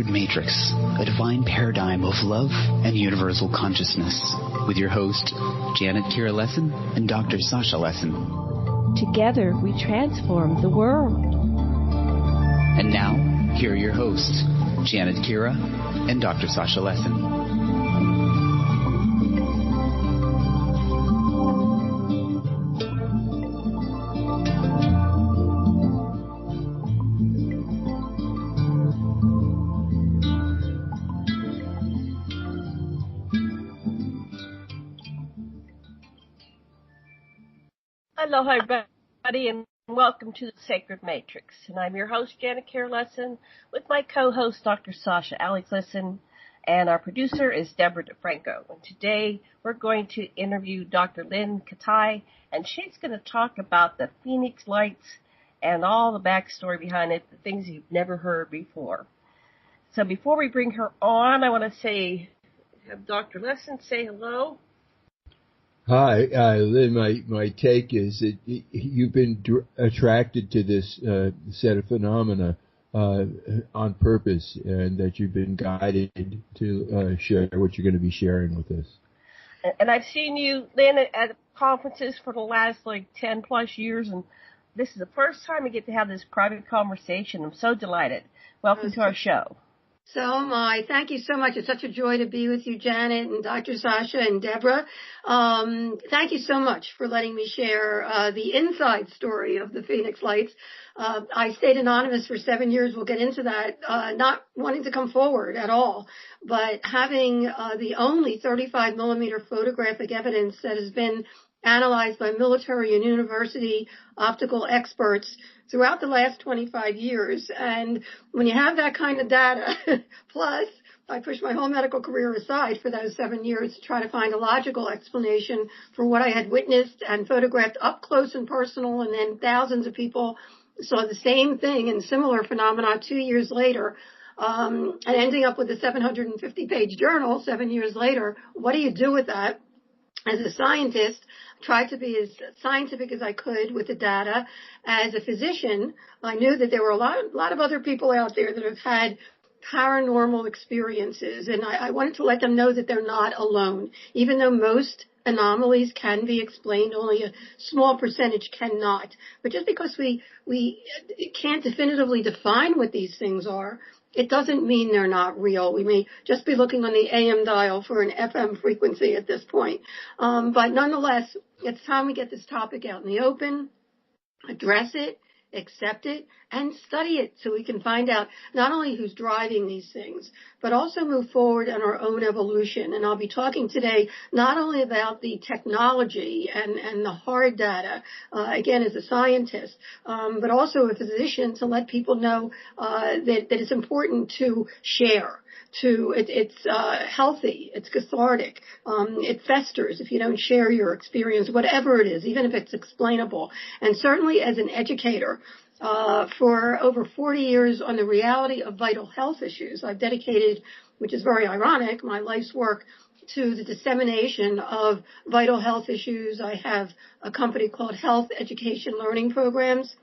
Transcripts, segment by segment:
Matrix, a divine paradigm of love and universal consciousness, with your host, Janet Kira Lessin and Dr. Sasha Lessin. Together, we transform the world. And now, here are your hosts, Janet Kira and Dr. Sasha Lessin. Hello, everybody, and welcome to the Sacred Matrix. And I'm your host, Janet Kira Lessin, with my co-host, Dr. Sasha Alex Lessin, and our producer is Deborah DeFranco. And today we're going to interview Dr. Lynne Kitei, and she's going to talk about the Phoenix Lights and all the backstory behind it, the things you've never heard before. So before we bring her on, I want to have Dr. Lessin say hello. Hi, Lynn. My take is that you've been attracted to this set of phenomena on purpose, and that you've been guided to share what you're going to be sharing with us. And I've seen you, Lynn, at conferences for the last 10 plus years, and this is the first time we get to have this private conversation. I'm so delighted. Welcome to our show. So am I. Thank you so much. It's such a joy to be with you, Janet, and Dr. Sasha and Deborah. Thank you so much for letting me share the inside story of the Phoenix Lights. I stayed anonymous for 7 years. We'll get into that, not wanting to come forward at all, but having the only 35 millimeter photographic evidence that has been analyzed by military and university optical experts throughout the last 25 years. And when you have that kind of data, plus I pushed my whole medical career aside for those 7 years to try to find a logical explanation for what I had witnessed and photographed up close and personal, and then thousands of people saw the same thing and similar phenomena 2 years later, and ending up with a 750-page journal 7 years later. What do you do with that? As a scientist, tried to be as scientific as I could with the data. As a physician, I knew that there were a lot of other people out there that have had paranormal experiences, and I wanted to let them know that they're not alone. Even though most anomalies can be explained, only a small percentage cannot. But just because we can't definitively define what these things are, it doesn't mean they're not real. We may just be looking on the AM dial for an FM frequency at this point. But nonetheless, it's time we get this topic out in the open, address it, accept it, and study it so we can find out not only who's driving these things, but also move forward in our own evolution. And I'll be talking today not only about the technology and the hard data, again, as a scientist, but also a physician, to let people know that it's important to share. It's healthy, it's cathartic, it festers if you don't share your experience, whatever it is, even if it's explainable. And certainly as an educator, for over 40 years on the reality of vital health issues, I've dedicated, which is very ironic, my life's work to the dissemination of vital health issues. I have a company called Health Education Learning Programs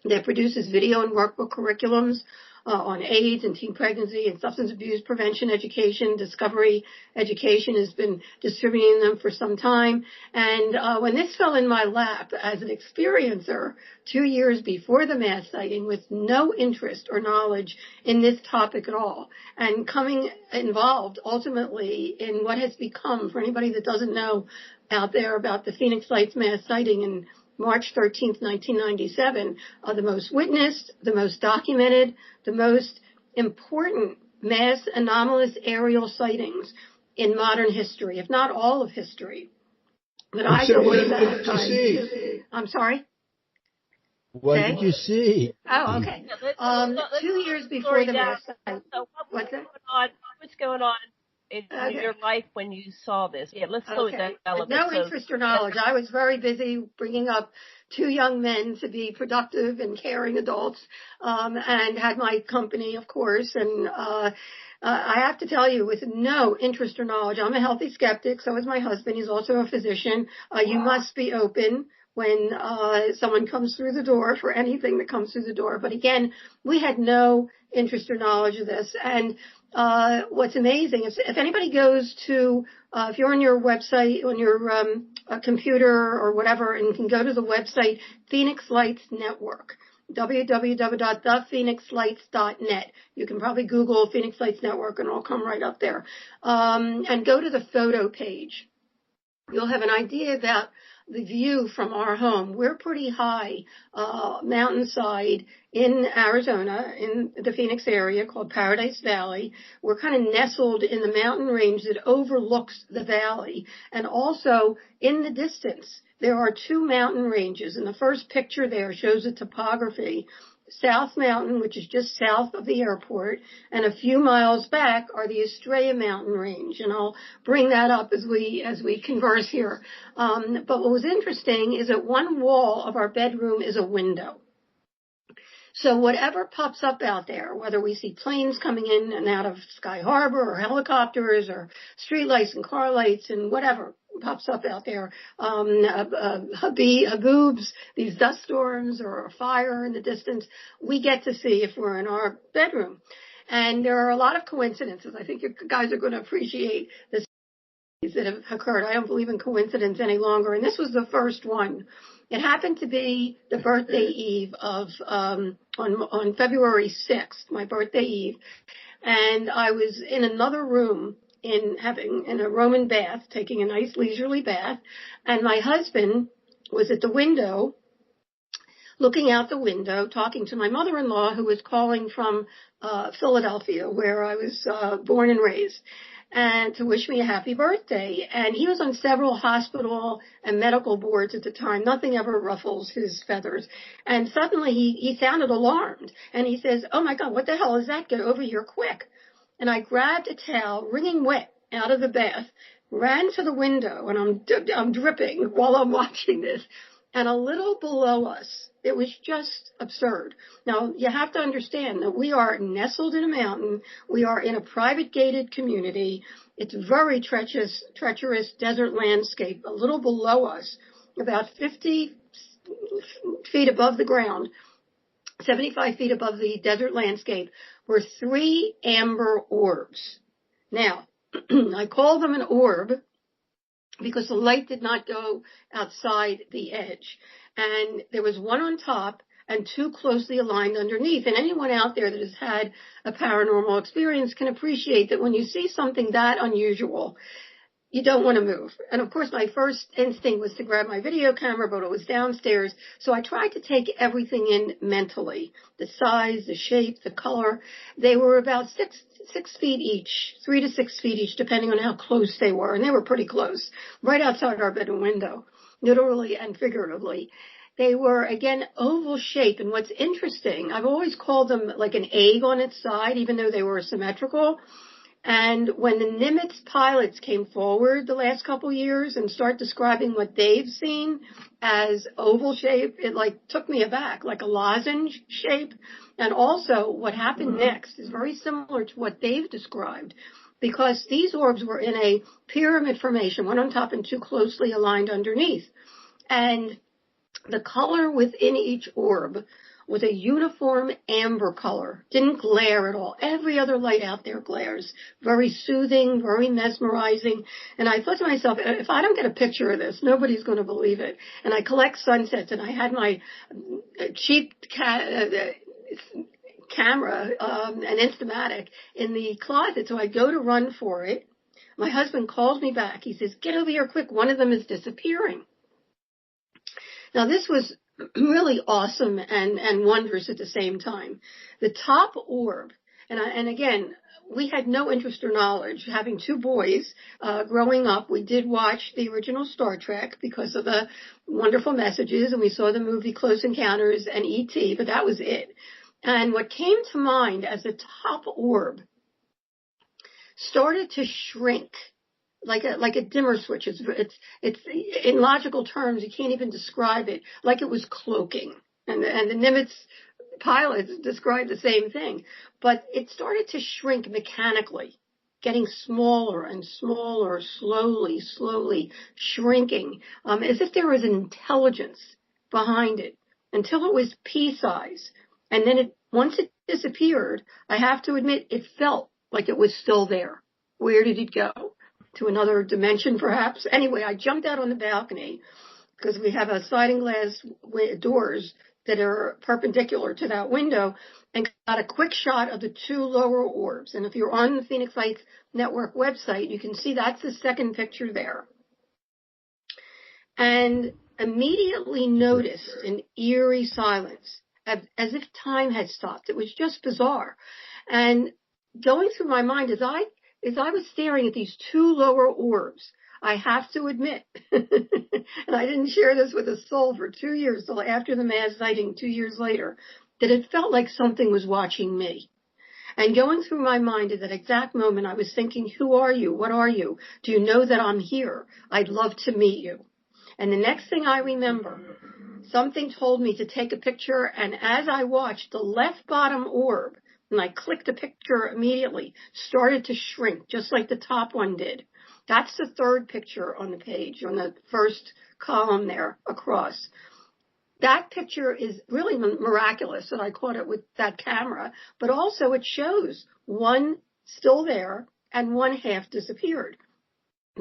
that produces video and workbook curriculums on AIDS and teen pregnancy and substance abuse prevention education. Discovery Education has been distributing them for some time. And when this fell in my lap as an experiencer 2 years before the mass sighting, with no interest or knowledge in this topic at all, and coming involved ultimately in what has become, for anybody that doesn't know out there, about the Phoenix Lights mass sighting in March 13th, 1997, the most witnessed, the most documented, the most important mass anomalous aerial sightings in modern history, if not all of history. But what did you see? I'm sorry? What did you see? Oh, okay. 2 years before the mass sighting. So what's going on in your life when you saw this? Yeah, let's slow it down a little bit. No interest or knowledge. I was very busy bringing up 2 young men to be productive and caring adults, and had my company, of course. And I have to tell you, with no interest or knowledge, I'm a healthy skeptic. So is my husband. He's also a physician. You must be open when someone comes through the door, for anything that comes through the door. But again, we had no interest or knowledge of this. And what's amazing is if anybody goes to, if you're on your website, on your computer or whatever, and you can go to the website Phoenix Lights Network, www.thephoenixlights.net. You can probably Google Phoenix Lights Network and it'll come right up there. And go to the photo page. You'll have an idea about the view from our home. We're pretty high, mountainside in Arizona, in the Phoenix area called Paradise Valley. We're kind of nestled in the mountain range that overlooks the valley. And also in the distance, there are two mountain ranges. And the first picture there shows the topography. South Mountain, which is just south of the airport, and a few miles back are the Estrella Mountain Range, and I'll bring that up as we converse here. But what was interesting is that one wall of our bedroom is a window. So whatever pops up out there, whether we see planes coming in and out of Sky Harbor or helicopters or street lights and car lights and whatever pops up out there, haboobs, these dust storms or a fire in the distance, we get to see if we're in our bedroom. And there are a lot of coincidences. I think you guys are going to appreciate this that have occurred. I don't believe in coincidence any longer. And this was the first one. It happened to be the birthday eve of, on February 6th, my birthday eve. And I was in another room in a Roman bath, taking a nice leisurely bath. And my husband was at the window, looking out the window, talking to my mother-in-law who was calling from, Philadelphia, where I was, born and raised, and to wish me a happy birthday. And he was on several hospital and medical boards at the time. Nothing ever ruffles his feathers. And suddenly he sounded alarmed. And he says, "Oh my God, what the hell is that? Get over here quick." And I grabbed a towel, wringing wet, out of the bath, ran to the window, and I'm dripping while I'm watching this. And a little below us, it was just absurd. Now, you have to understand that we are nestled in a mountain. We are in a private gated community. It's very treacherous desert landscape. A little below us, about 50 feet above the ground, 75 feet above the desert landscape, were 3 amber orbs. Now, I call them an orb because the light did not go outside the edge. And there was one on top and 2 closely aligned underneath. And anyone out there that has had a paranormal experience can appreciate that when you see something that unusual, you don't want to move. And of course, my first instinct was to grab my video camera, but it was downstairs. So I tried to take everything in mentally, the size, the shape, the color. They were about 6 feet each, 3 to 6 feet each, depending on how close they were. And they were pretty close, right outside our bedroom window, literally and figuratively. They were, again, oval shape. And what's interesting, I've always called them like an egg on its side, even though they were symmetrical. And when the Nimitz pilots came forward the last couple years and start describing what they've seen as oval shape, it like took me aback, like a lozenge shape. And also what happened next is very similar to what they've described, because these orbs were in a pyramid formation, one on top and 2 closely aligned underneath. And the color within each orb was a uniform amber color. Didn't glare at all. Every other light out there glares. Very soothing, very mesmerizing. And I thought to myself, if I don't get a picture of this, nobody's going to believe it. And I collect sunsets, and I had my cheap camera, an Instamatic, in the closet. So I go to run for it. My husband calls me back. He says, "Get over here quick. One of them is disappearing." Now, this was really awesome and wondrous at the same time. The top orb, and again, we had no interest or knowledge. Having 2 boys growing up, we did watch the original Star Trek because of the wonderful messages, and we saw the movie Close Encounters and E.T., but that was it. And what came to mind as the top orb started to shrink like a dimmer switch. It's in logical terms, you can't even describe it, like it was cloaking. And the Nimitz pilots described the same thing. But it started to shrink mechanically, getting smaller and smaller, slowly shrinking, as if there was an intelligence behind it, until it was pea size. And then once it disappeared, I have to admit it felt like it was still there. Where did it go? To another dimension, perhaps? Anyway, I jumped out on the balcony because we have a sliding glass doors that are perpendicular to that window, and got a quick shot of the two lower orbs. And if you're on the Phoenix Lights Network website, you can see that's the second picture there. And immediately noticed an eerie silence, as if time had stopped. It was just bizarre. And going through my mind as I was staring at these two lower orbs, I have to admit, and I didn't share this with a soul for 2 years, till after the mass sighting 2 years later, that it felt like something was watching me. And going through my mind at that exact moment, I was thinking, who are you? What are you? Do you know that I'm here? I'd love to meet you. And the next thing I remember, something told me to take a picture, and as I watched, the left bottom orb, and I clicked the picture immediately, started to shrink, just like the top one did. That's the third picture on the page, on the first column there across. That picture is really miraculous that I caught it with that camera, but also it shows one still there and one half disappeared.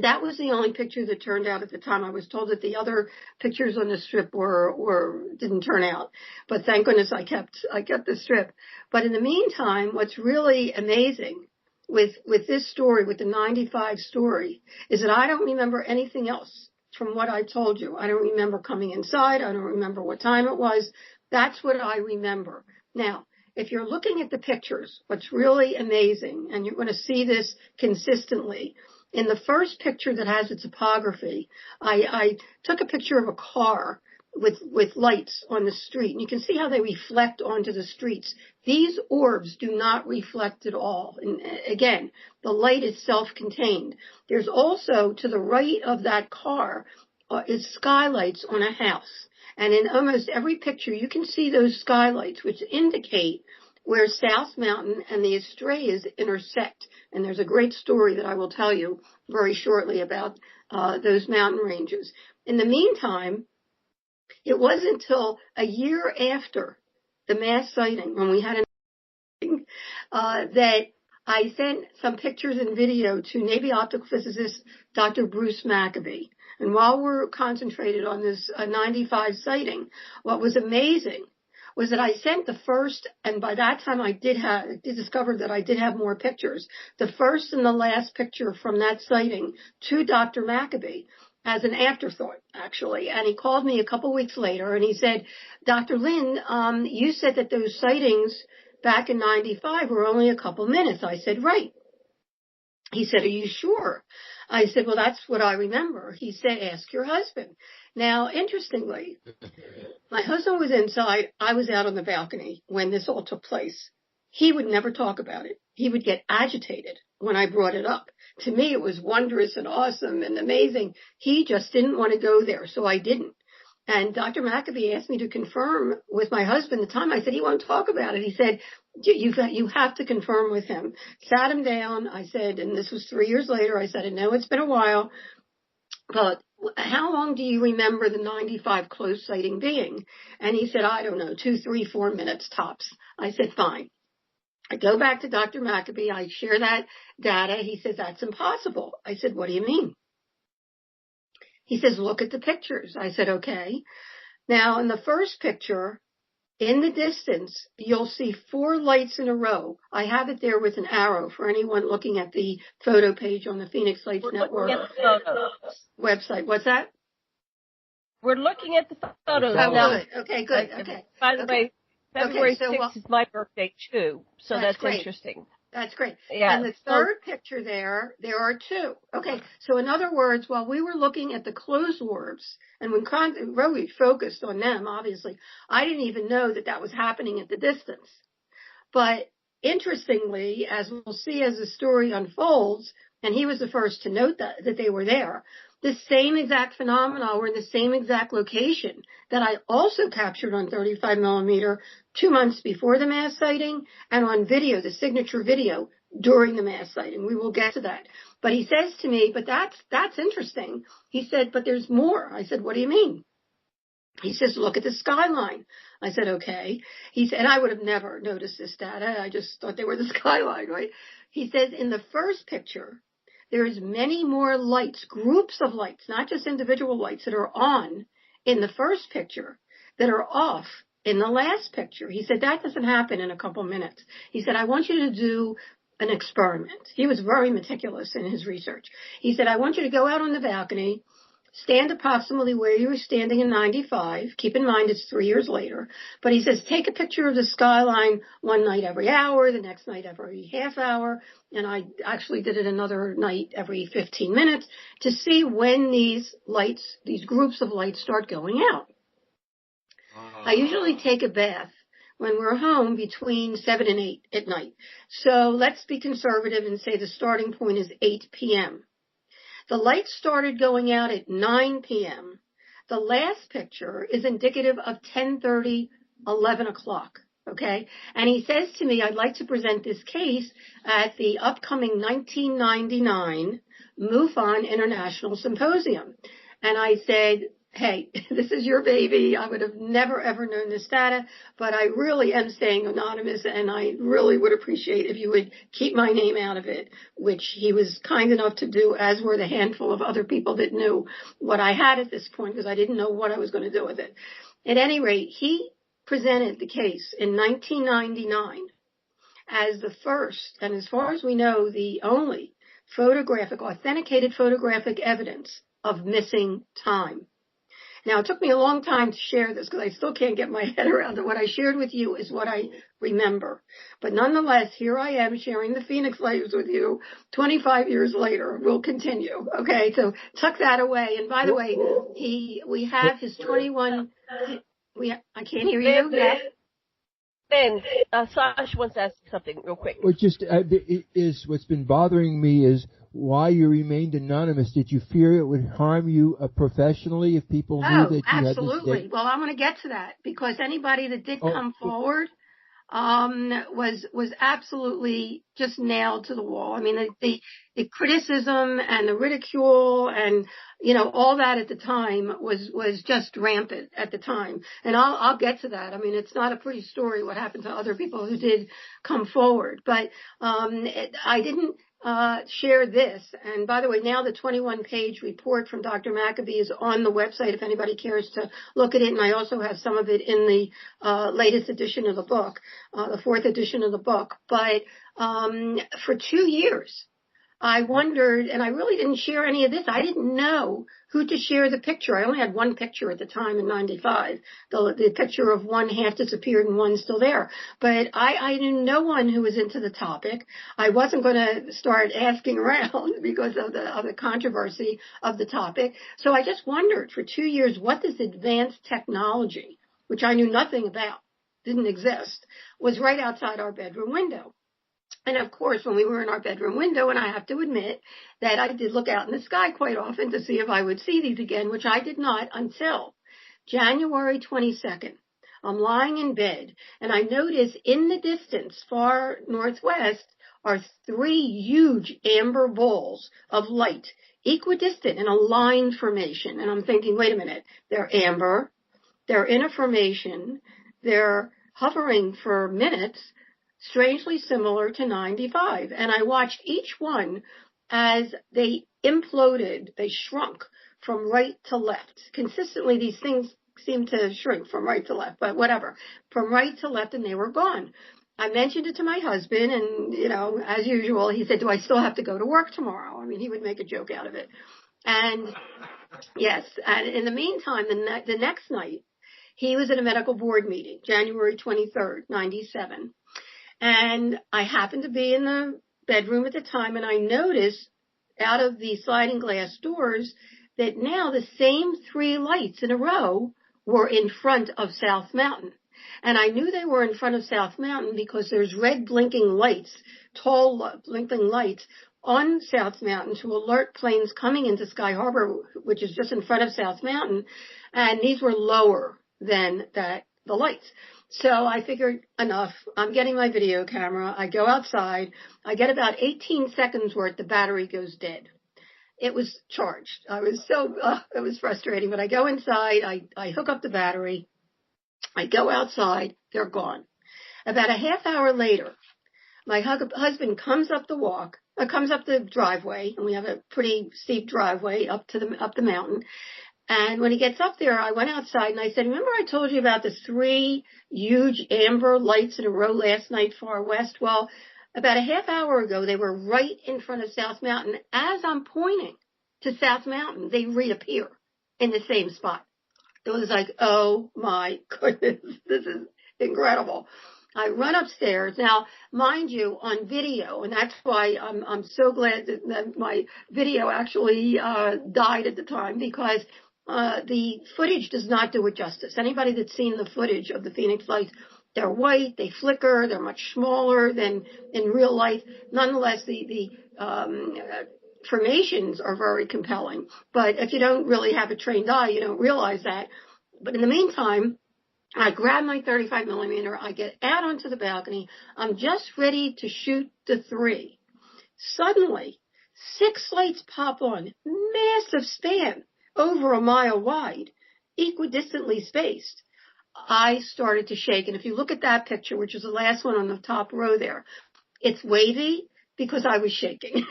That was the only picture that turned out at the time. I was told that the other pictures on the strip didn't turn out, but thank goodness I kept the strip. But in the meantime, what's really amazing with this story, with the 95 story, is that I don't remember anything else from what I told you. I don't remember coming inside. I don't remember what time it was. That's what I remember. Now, if you're looking at the pictures, what's really amazing, and you're going to see this consistently, in the first picture that has the topography, I took a picture of a car with lights on the street, and you can see how they reflect onto the streets. These orbs do not reflect at all. And again, the light is self-contained. There's also, to the right of that car, is skylights on a house. And in almost every picture, you can see those skylights, which indicate where South Mountain and the Estrellas intersect. And there's a great story that I will tell you very shortly about those mountain ranges. In the meantime, it wasn't until a year after the mass sighting, when we had that I sent some pictures and video to Navy optical physicist Dr. Bruce Maccabee. And while we're concentrated on this 95 sighting, what was amazing was that I sent the first, and by that time I did discover that I did have more pictures, the first and the last picture from that sighting to Dr. Maccabee as an afterthought, actually. And he called me a couple weeks later and he said, Dr. Lynn, you said that those sightings back in 95 were only a couple minutes. I said, right. He said, are you sure? I said, well, that's what I remember. He said, ask your husband. Now, interestingly, my husband was inside. I was out on the balcony when this all took place. He would never talk about it. He would get agitated when I brought it up. To me, it was wondrous and awesome and amazing. He just didn't want to go there, so I didn't. And Dr. Maccabee asked me to confirm with my husband the time. I said, he won't talk about it. He said, you have to confirm with him. Sat him down. I said, and this was 3 years later, I said, I know it's been a while, but how long do you remember the 95 close sighting being? And he said, I don't know, 2, 3, 4 minutes tops. I said, fine. I go back to Dr. Maccabee. I share that data. He says, that's impossible. I said, what do you mean? He says, look at the pictures. I said, okay. Now, in the first picture, in the distance, you'll see 4 lights in a row. I have it there with an arrow for anyone looking at the photo page on the Phoenix Lights Network website. What's that? We're looking at the photos. Oh, good. Okay, good. Okay. By the way, February 6th is my birthday, too, so that's interesting. That's great. Yeah. And the third picture there are 2. Okay, so in other words, while we were looking at the closed orbs, and when really focused on them, obviously, I didn't even know that was happening at the distance. But interestingly, as we'll see as the story unfolds, and he was the first to note that they were there, the same exact phenomena were in the same exact location that I also captured on 35 millimeter 2 months before the mass sighting, and on video, the signature video, during the mass sighting. We will get to that. But he says to me, but that's interesting. He said, but there's more. I said, what do you mean? He says, look at the skyline. I said, okay. He said, and I would have never noticed this data. I just thought they were the skyline, right? He says in the first picture, there's many more lights, groups of lights, not just individual lights that are on in the first picture that are off in the last picture. He said, that doesn't happen in a couple minutes. He said, I want you to do an experiment. He was very meticulous in his research. He said, I want you to go out on the balcony, stand approximately where you were standing in 95. Keep in mind it's 3 years later. But he says, take a picture of the skyline one night every hour, the next night every half hour. And I actually did it another night every 15 minutes to see when these lights, these groups of lights start going out. I usually take a bath when we're home between 7 and 8 at night. So let's be conservative and say the starting point is 8 p.m. The lights started going out at 9 p.m. The last picture is indicative of 10:30, 11 o'clock. Okay. And he says to me, I'd like to present this case at the upcoming 1999 MUFON International Symposium. And I said, hey, this is your baby. I would have never, ever known this data, but I really am staying anonymous, and I really would appreciate if you would keep my name out of it, which he was kind enough to do, as were the handful of other people that knew what I had at this point, because I didn't know what I was going to do with it. At any rate, he presented the case in 1999 as the first, and as far as we know, the only authenticated photographic evidence of missing time. Now, it took me a long time to share this because I still can't get my head around it. What I shared with you is what I remember. But nonetheless, here I am sharing the Phoenix Lights with you 25 years later. We'll continue. Okay, so tuck that away. And by the way, we have his 21. I can't hear you. Ben, Sasha wants to ask something real quick. Well, what's been bothering me is why you remained anonymous. Did you fear it would harm you professionally if people knew that you had this? Absolutely. Well, I'm going to get to that because anybody that did come forward was absolutely just nailed to the wall. I mean, the criticism and the ridicule and, all that at the time was just rampant at the time. And I'll get to that. I mean, it's not a pretty story what happened to other people who did come forward, but I didn't share this. And by the way, now the 21-page report from Dr. Maccabee is on the website if anybody cares to look at it. And I also have some of it in the latest edition of the book, the 4th edition of the book. But for 2 years, I wondered, and I really didn't share any of this. I didn't know who to share the picture. I only had one picture at the time in 95, the picture of one half disappeared and one still there. But I knew no one who was into the topic. I wasn't going to start asking around because of the controversy of the topic. So I just wondered for 2 years, what this advanced technology, which I knew nothing about, didn't exist, was right outside our bedroom window. And of course, when we were in our bedroom window, and I have to admit that I did look out in the sky quite often to see if I would see these again, which I did not until January 22nd. I'm lying in bed, and I notice in the distance, far northwest, are 3 huge amber balls of light, equidistant in a line formation. And I'm thinking, wait a minute, they're amber, they're in a formation, they're hovering for minutes, strangely similar to 95. And I watched each one as they imploded, they shrunk from right to left. Consistently, these things seem to shrink from right to left, but whatever. From right to left, and they were gone. I mentioned it to my husband, and, as usual, he said, do I still have to go to work tomorrow? I mean, he would make a joke out of it. And yes, and in the meantime, the next night, he was at a medical board meeting, January 23rd, 97. And I happened to be in the bedroom at the time, and I noticed out of the sliding glass doors that now the same 3 lights in a row were in front of South Mountain. And I knew they were in front of South Mountain because there's red blinking lights, tall blinking lights on South Mountain to alert planes coming into Sky Harbor, which is just in front of South Mountain. And these were lower than the lights. So I figured, enough. I'm getting my video camera. I go outside. I get about 18 seconds worth. The battery goes dead. It was charged. I was it was frustrating. But I go inside. I hook up the battery. I go outside, they're gone. About a half hour later, my husband comes up the driveway, and we have a pretty steep driveway up the mountain. And when he gets up there, I went outside and I said, remember I told you about the 3 huge amber lights in a row last night far west? Well, about a half hour ago, they were right in front of South Mountain. As I'm pointing to South Mountain, they reappear in the same spot. It was like, oh my goodness, this is incredible. I run upstairs. Now, mind you, on video, and that's why I'm so glad that my video actually died at the time, because the footage does not do it justice. Anybody that's seen the footage of the Phoenix Lights, they're white, they flicker, they're much smaller than in real life. Nonetheless, the formations are very compelling. But if you don't really have a trained eye, you don't realize that. But in the meantime, I grab my 35 millimeter, I get out onto the balcony, I'm just ready to shoot the 3. Suddenly, 6 lights pop on, massive span, over a mile wide, equidistantly spaced. I started to shake, and if you look at that picture, which is the last one on the top row there, it's wavy because I was shaking.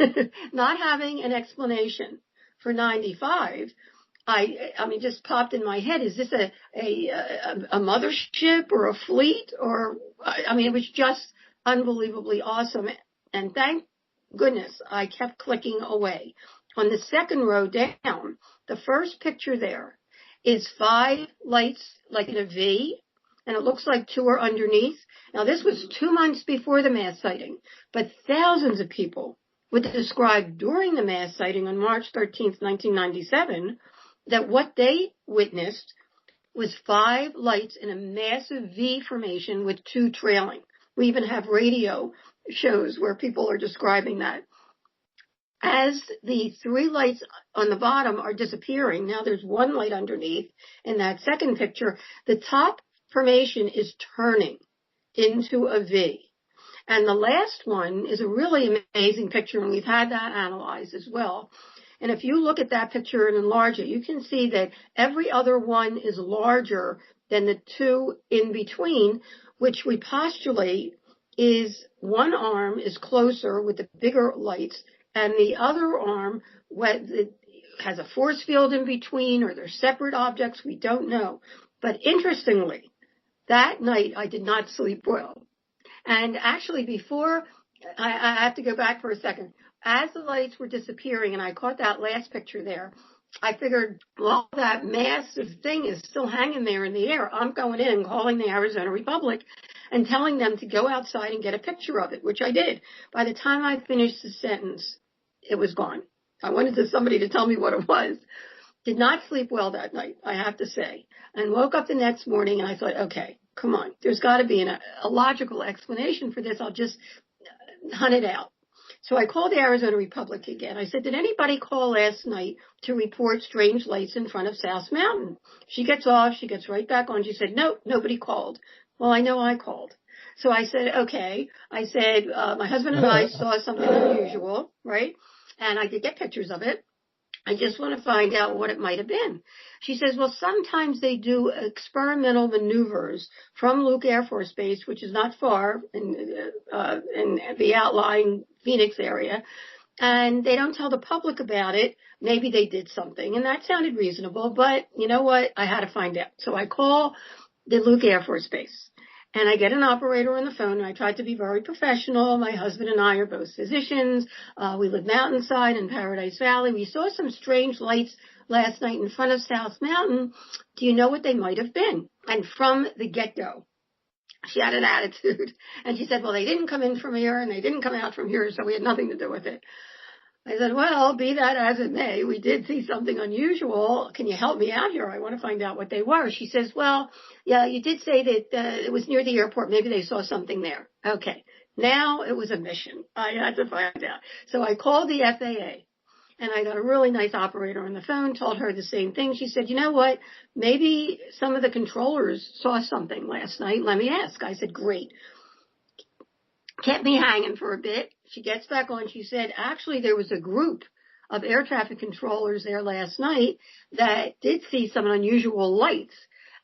Not having an explanation for 95, I mean, just popped in my head. Is this a mothership or a fleet? Or, I mean, it was just unbelievably awesome. And thank goodness I kept clicking away. On the second row down, the first picture there is 5 lights like in a V, and it looks like 2 are underneath. Now, this was 2 months before the mass sighting, but thousands of people would describe during the mass sighting on March 13th, 1997, that what they witnessed was 5 lights in a massive V formation with 2 trailing. We even have radio shows where people are describing that. As the 3 lights on the bottom are disappearing, now there's 1 light underneath in that second picture, the top formation is turning into a V. And the last one is a really amazing picture, and we've had that analyzed as well. And if you look at that picture and enlarge it, you can see that every other one is larger than the 2 in between, which we postulate is one arm is closer with the bigger lights, and the other arm has a force field in between, or they're separate objects. We don't know. But interestingly, that night I did not sleep well. And actually before, I have to go back for a second. As the lights were disappearing, and I caught that last picture there, I figured, well, that massive thing is still hanging there in the air. I'm going in and calling the Arizona Republic and telling them to go outside and get a picture of it, which I did. By the time I finished the sentence, it was gone. I wanted somebody to tell me what it was. Did not sleep well that night, I have to say, and woke up the next morning and I thought, okay, come on, there's got to be a logical explanation for this. I'll just hunt it out. So I called the Arizona Republic again. I said, did anybody call last night to report strange lights in front of South Mountain? She gets off. She gets right back on. She said, nope, nobody called. Well, I know I called. So I said, okay. I said, my husband and I saw something unusual, right? And I did get pictures of it. I just want to find out what it might have been. She says, well, sometimes they do experimental maneuvers from Luke Air Force Base, which is not far in the outlying Phoenix area, and they don't tell the public about it. Maybe they did something, and that sounded reasonable, but you know what? I had to find out. So I call the Luke Air Force Base, and I get an operator on the phone, and I tried to be very professional. My husband and I are both physicians. We live mountainside in Paradise Valley. We saw some strange lights last night in front of South Mountain. Do you know what they might have been? And from the get-go, she had an attitude. And she said, well, they didn't come in from here, and they didn't come out from here, so we had nothing to do with it. I said, well, be that as it may, we did see something unusual. Can you help me out here? I want to find out what they were. She says, well, yeah, you did say that it was near the airport. Maybe they saw something there. Okay. Now it was a mission. I had to find out. So I called the FAA, and I got a really nice operator on the phone, told her the same thing. She said, you know what? Maybe some of the controllers saw something last night. Let me ask. I said, great. Kept me hanging for a bit. She gets back on. She said, actually, there was a group of air traffic controllers there last night that did see some unusual lights.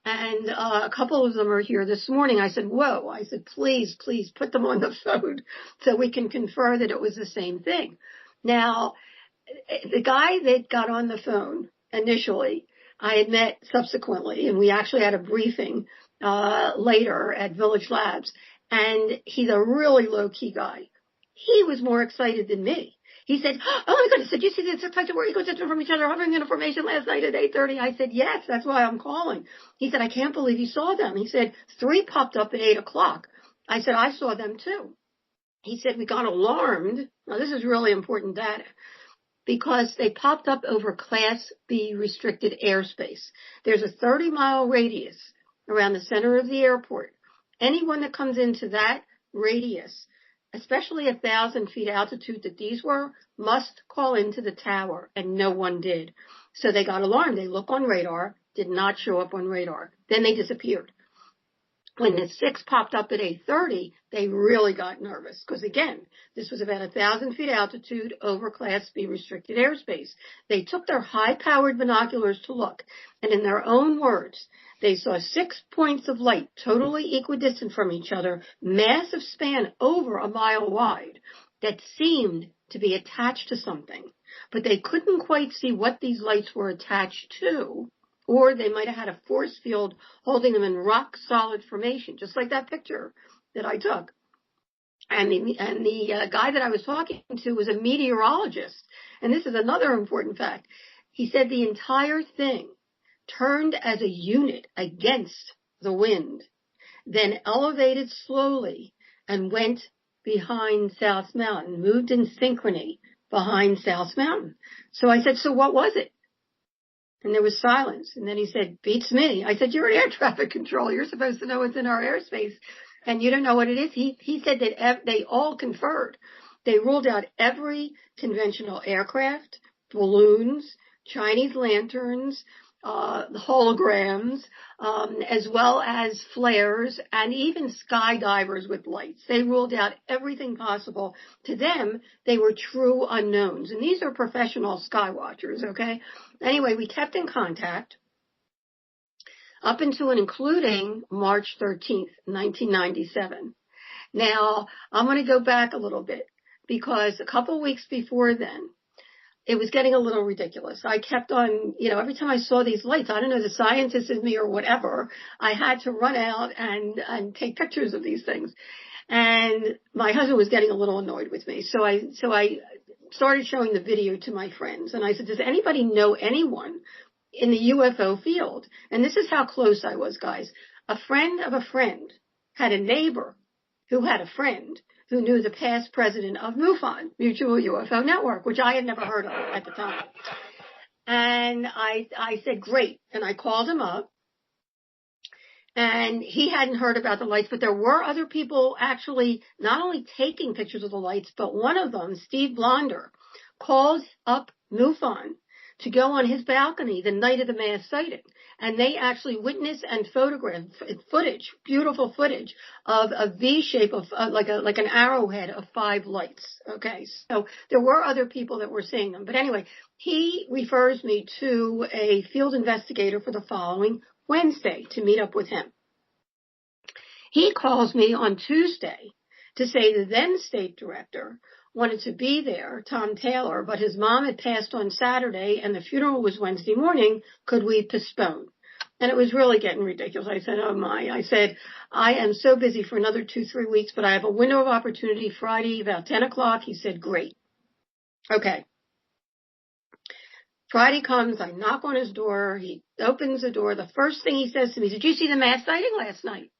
And a couple of them are here this morning. I said, whoa. I said, please put them on the phone so we can confer that it was the same thing. Now, the guy that got on the phone initially, I had met subsequently, and we actually had a briefing later at Village Labs, and he's a really low-key guy. He was more excited than me. He said, oh my goodness, did you see the types of where you go from each other hovering information last night at 8:30? I said, yes, that's why I'm calling. He said, I can't believe you saw them. He said, 3 popped up at 8 o'clock. I said, I saw them too. He said, we got alarmed. Now this is really important data, because they popped up over Class B restricted airspace. There's a 30-mile radius around the center of the airport. Anyone that comes into that radius, especially 1,000 feet altitude that these were, must call into the tower, and no one did. So they got alarmed. They look on radar, did not show up on radar. Then they disappeared. When the 6 popped up at 8:30, they really got nervous because, again, this was about 1,000 feet altitude over Class B restricted airspace. They took their high-powered binoculars to look, and in their own words, they saw 6 points of light totally equidistant from each other, massive span over a mile wide, that seemed to be attached to something, but they couldn't quite see what these lights were attached to. Or they might have had a force field holding them in rock-solid formation, just like that picture that I took. And the guy that I was talking to was a meteorologist. And this is another important fact. He said the entire thing turned as a unit against the wind, then elevated slowly and went behind South Mountain, moved in synchrony behind South Mountain. So I said, so what was it? And there was silence. And then he said, beats me. I said, you're an air traffic controller. You're supposed to know what's in our airspace. And you don't know what it is. He said that they all conferred. They ruled out every conventional aircraft, balloons, Chinese lanterns, holograms, as well as flares, and even skydivers with lights. They ruled out everything possible. To them, they were true unknowns. And these are professional sky watchers, okay? Anyway, we kept in contact up until and including March 13th, 1997. Now, I'm going to go back a little bit because a couple weeks before then, it was getting a little ridiculous. I kept on, every time I saw these lights, I don't know, the scientist in me or whatever, I had to run out and take pictures of these things. And my husband was getting a little annoyed with me. So I started showing the video to my friends. And I said, does anybody know anyone in the UFO field? And this is how close I was, guys. A friend of a friend had a neighbor who had a friend who knew the past president of MUFON, Mutual UFO Network, which I had never heard of at the time. And I said, great. And I called him up. And he hadn't heard about the lights, but there were other people actually not only taking pictures of the lights, but one of them, Steve Blonder, called up MUFON to go on his balcony the night of the mass sighting. And they actually witnessed and photographed footage, beautiful footage of a V shape of like an arrowhead of 5 lights. Okay. So there were other people that were seeing them. But anyway, he refers me to a field investigator for the following Wednesday to meet up with him. He calls me on Tuesday to say the then state director wanted to be there, Tom Taylor, but his mom had passed on Saturday and the funeral was Wednesday morning. Could we postpone? And it was really getting ridiculous. I said, oh my. I said, I am so busy for another 2-3 weeks, but I have a window of opportunity Friday about 10 o'clock. He said, great. Okay. Friday comes, I knock on his door. He opens the door. The first thing he says to me is, did you see the mass sighting last night?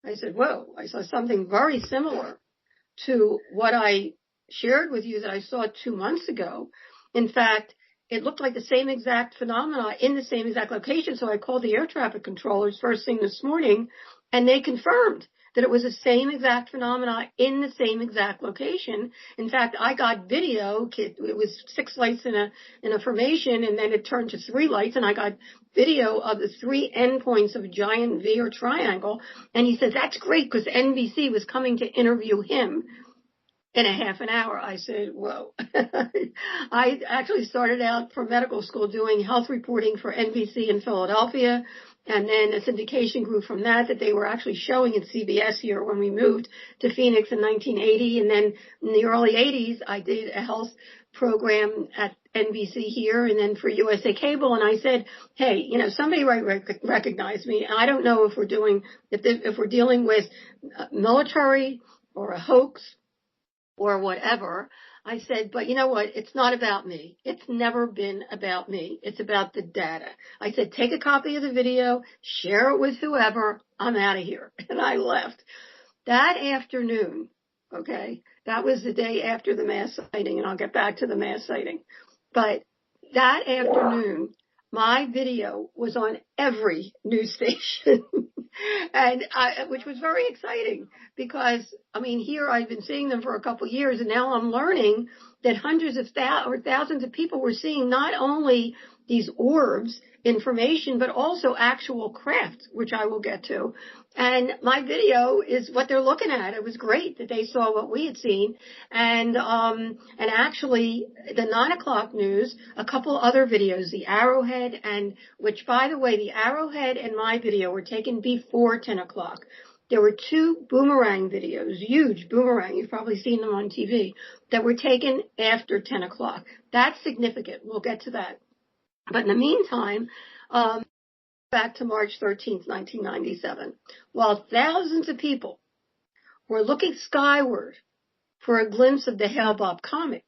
I said, whoa, I saw something very similar to what I shared with you that I saw 2 months ago. In fact, it looked like the same exact phenomena in the same exact location. So I called the air traffic controllers first thing this morning, and they confirmed that it was the same exact phenomena in the same exact location. In fact, I got video. It was 6 lights in a formation, and then it turned to 3 lights, and I got video of the 3 endpoints of a giant V or triangle. And he said, that's great because NBC was coming to interview him in a half an hour. I said, whoa. I actually started out for medical school doing health reporting for NBC in Philadelphia. And then a syndication grew from that they were actually showing at CBS here when we moved to Phoenix in 1980. And then in the early 80s, I did a health program at NBC here and then for USA Cable. And I said, hey, somebody recognize me. I don't know if we're dealing with military or a hoax or whatever. I said, but you know what? It's not about me. It's never been about me. It's about the data. I said, take a copy of the video, share it with whoever. I'm out of here. And I left. That afternoon, okay, that was the day after the mass sighting, and I'll get back to the mass sighting. But that afternoon, my video was on every news station, which was very exciting because, here I've been seeing them for a couple of years, and now I'm learning that hundreds of thousands of people were seeing not only these orbs information, but also actual craft, which I will get to. And my video is what they're looking at. It was great that they saw what we had seen. And actually the 9:00 news, a couple other videos, the Arrowhead which by the way, the Arrowhead and my video were taken before 10:00. There were two Boomerang videos, huge Boomerang, you've probably seen them on TV, that were taken after 10:00. That's significant. We'll get to that. But in the meantime, back to March 13th, 1997, while thousands of people were looking skyward for a glimpse of the Hale-Bopp comet,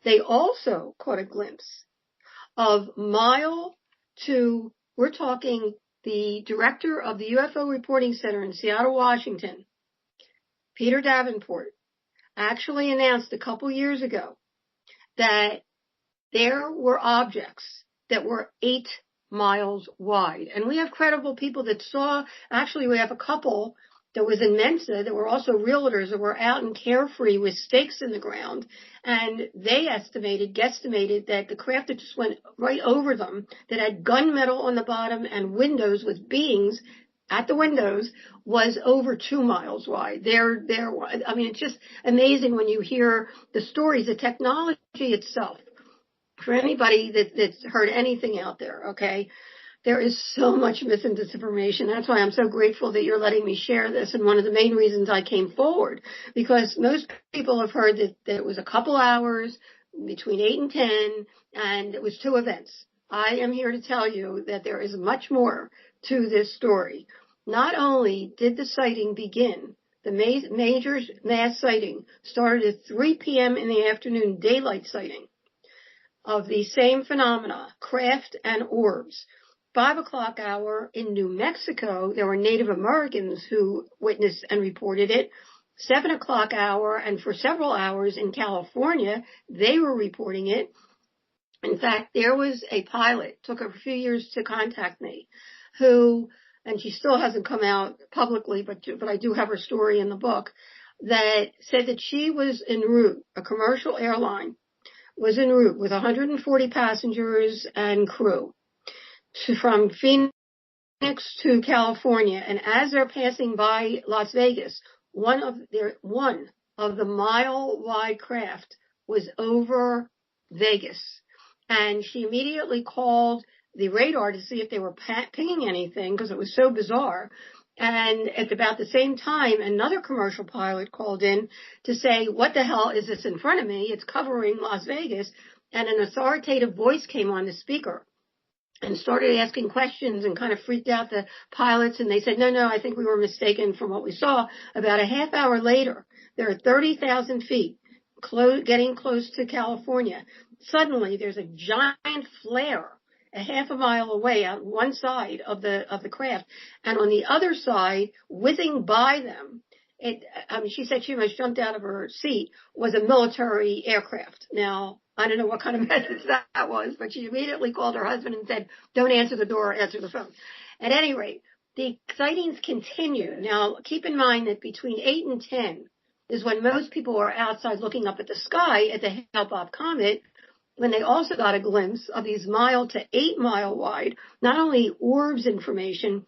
they also caught a glimpse of we're talking the director of the UFO Reporting Center in Seattle, Washington, Peter Davenport, actually announced a couple years ago that there were objects that were 8 miles wide. And we have credible people that saw, actually we have a couple that was in Mensa that were also realtors that were out in Carefree with stakes in the ground. And they guesstimated that the craft that just went right over them, that had gunmetal on the bottom and windows with beings at the windows, was over 2 miles wide. It's just amazing when you hear the stories, the technology itself. For anybody that's heard anything out there, okay, there is so much misinformation. That's why I'm so grateful that you're letting me share this. And one of the main reasons I came forward, because most people have heard that it was a couple hours between 8 and 10, and it was 2 events. I am here to tell you that there is much more to this story. Not only did the sighting begin, the major mass sighting started at 3 p.m. in the afternoon, daylight sighting of the same phenomena, craft and orbs. 5:00 hour in New Mexico, there were Native Americans who witnessed and reported it. 7:00 hour, and for several hours in California, they were reporting it. In fact, there was a pilot, took her a few years to contact me, who, and she still hasn't come out publicly, but I do have her story in the book, that said that she was en route, a commercial airline, was en route with 140 passengers and crew from Phoenix to California. And as they're passing by Las Vegas, one of the mile-wide craft was over Vegas. And she immediately called the radar to see if they were pinging anything because it was so bizarre. And at about the same time, another commercial pilot called in to say, what the hell is this in front of me? It's covering Las Vegas. And an authoritative voice came on the speaker and started asking questions and kind of freaked out the pilots. And they said, no, I think we were mistaken from what we saw. About a half hour later, they're at 30,000 feet, getting close to California. Suddenly, there's a giant flare a half a mile away on one side of the craft, and on the other side, whizzing by them, she said she almost jumped out of her seat, was a military aircraft. Now, I don't know what kind of message that was, but she immediately called her husband and said, don't answer the door, answer the phone. At any rate, the sightings continue. Now, keep in mind that between 8 and 10 is when most people are outside looking up at the sky at the Hale-Bopp comet, when they also got a glimpse of these mile to 8 mile wide, not only orbs information,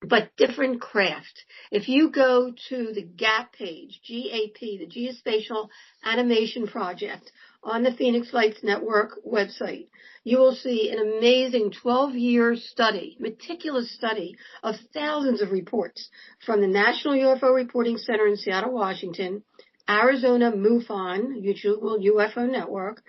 but different craft. If you go to the GAP page, GAP, the Geospatial Animation Project, on the Phoenix Lights Network website, you will see an amazing 12-year study, meticulous study of thousands of reports from the National UFO Reporting Center in Seattle, Washington, Arizona MUFON, Mutual UFO Network,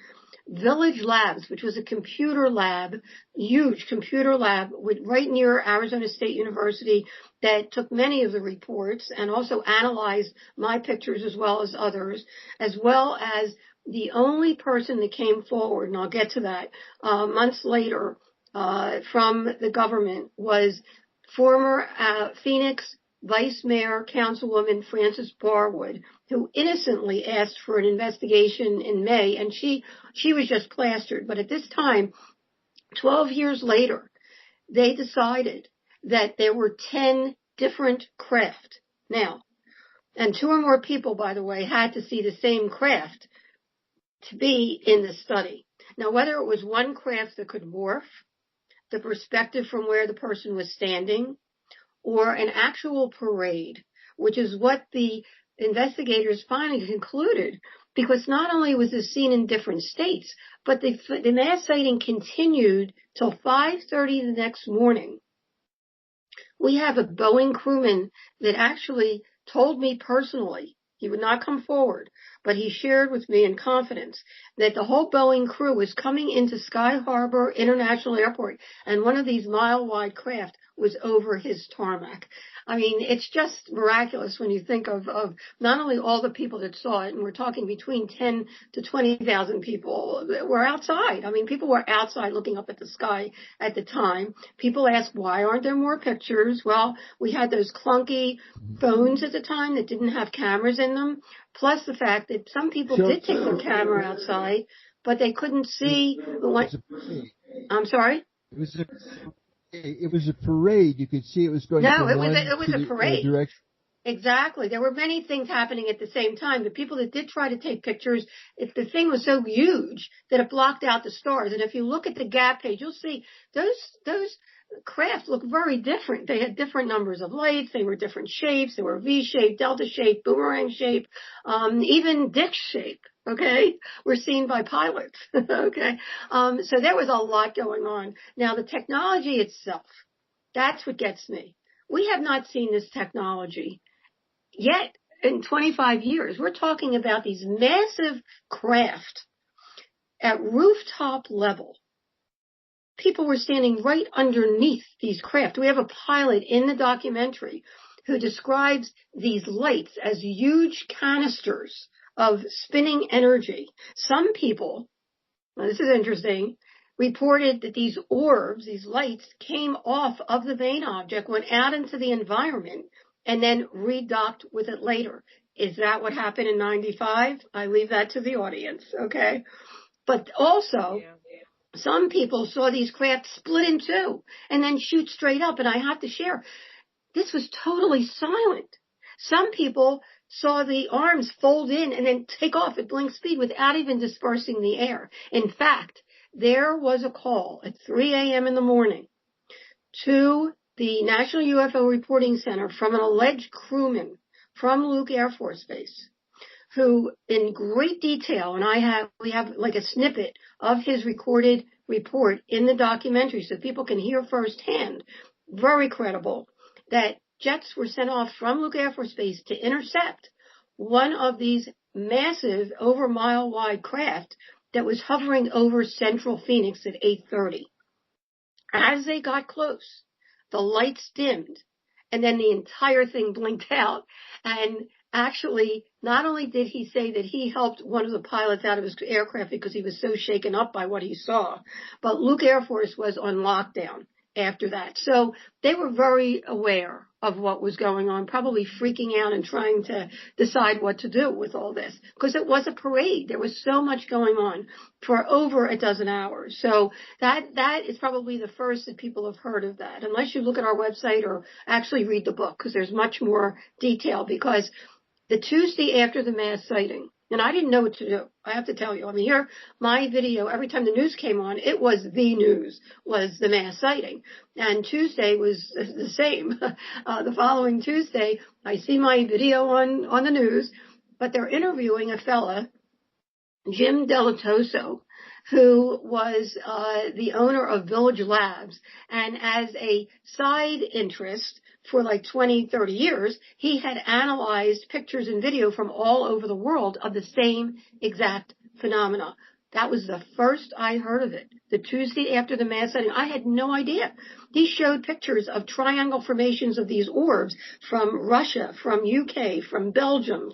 Village Labs, which was a computer lab, huge computer lab right near Arizona State University that took many of the reports and also analyzed my pictures as well as others, as well as the only person that came forward, and I'll get to that, months later, from the government was former Phoenix Vice Mayor Councilwoman Frances Barwood, who innocently asked for an investigation in May, and she was just plastered. But at this time, 12 years later, they decided that there were 10 different craft. Now, and 2 or more people, by the way, had to see the same craft to be in the study. Now, whether it was one craft that could morph, the perspective from where the person was standing, or an actual parade, which is what the investigators finally concluded, because not only was this seen in different states, but the mass sighting continued till 5:30 the next morning. We have a Boeing crewman that actually told me personally, he would not come forward, but he shared with me in confidence that the whole Boeing crew was coming into Sky Harbor International Airport, and one of these mile-wide craft was over his tarmac. I mean, it's just miraculous when you think of not only all the people that saw it, and we're talking between 10 to 20,000 people that were outside. I mean, people were outside looking up at the sky at the time. People asked, why aren't there more pictures? Well, we had those clunky phones at the time that didn't have cameras in them, plus the fact that some people did take their camera outside, but they couldn't see what. I'm sorry? It was a parade. You could see it was going from one to the direction. Exactly. There were many things happening at the same time. The people that did try to take pictures, the thing was so huge that it blocked out the stars. And if you look at the gap page, you'll see those crafts look very different. They had different numbers of lights. They were different shapes. They were V-shape, delta shape, boomerang shape, even dish shape. Okay, were seen by pilots. Okay, so there was a lot going on. Now the technology itself, that's what gets me. We have not seen this technology yet in 25 years. We're talking about these massive craft at rooftop level. People were standing right underneath these craft. We have a pilot in the documentary who describes these lights as huge canisters of spinning energy. Some people, now this is interesting, reported that these orbs, these lights, came off of the main object, went out into the environment, and then redocked with it later. Is that what happened in 95? I leave that to the audience, okay? But also, some people saw these craft split in two and then shoot straight up, and I have to share, this was totally silent. Some people saw the arms fold in and then take off at blink speed without even dispersing the air. In fact, there was a call at 3 a.m. in the morning to the National UFO Reporting Center from an alleged crewman from Luke Air Force Base, who in great detail, and we have like a snippet of his recorded report in the documentary so people can hear firsthand, very credible, that jets were sent off from Luke Air Force Base to intercept one of these massive over mile wide craft that was hovering over central Phoenix at 8:30. As they got close, the lights dimmed and then the entire thing blinked out. And actually, not only did he say that he helped one of the pilots out of his aircraft because he was so shaken up by what he saw, but Luke Air Force was on lockdown after that. So they were very aware of what was going on, probably freaking out and trying to decide what to do with all this, because it was a parade. There was so much going on for over a dozen hours. So that is probably the first that people have heard of that, unless you look at our website or actually read the book, because there's much more detail. Because the Tuesday after the mass sighting, and I didn't know what to do, I have to tell you. I mean, here, my video, every time the news came on, it was the news, was the mass sighting. And Tuesday was the same. The following Tuesday, I see my video on the news, but they're interviewing a fella Jim Delatoso, who was the owner of Village Labs, and as a side interest for like 20, 30 years, he had analyzed pictures and video from all over the world of the same exact phenomena. That was the first I heard of it. The Tuesday after the mass sighting, I had no idea. He showed pictures of triangle formations of these orbs from Russia, from UK, from Belgium,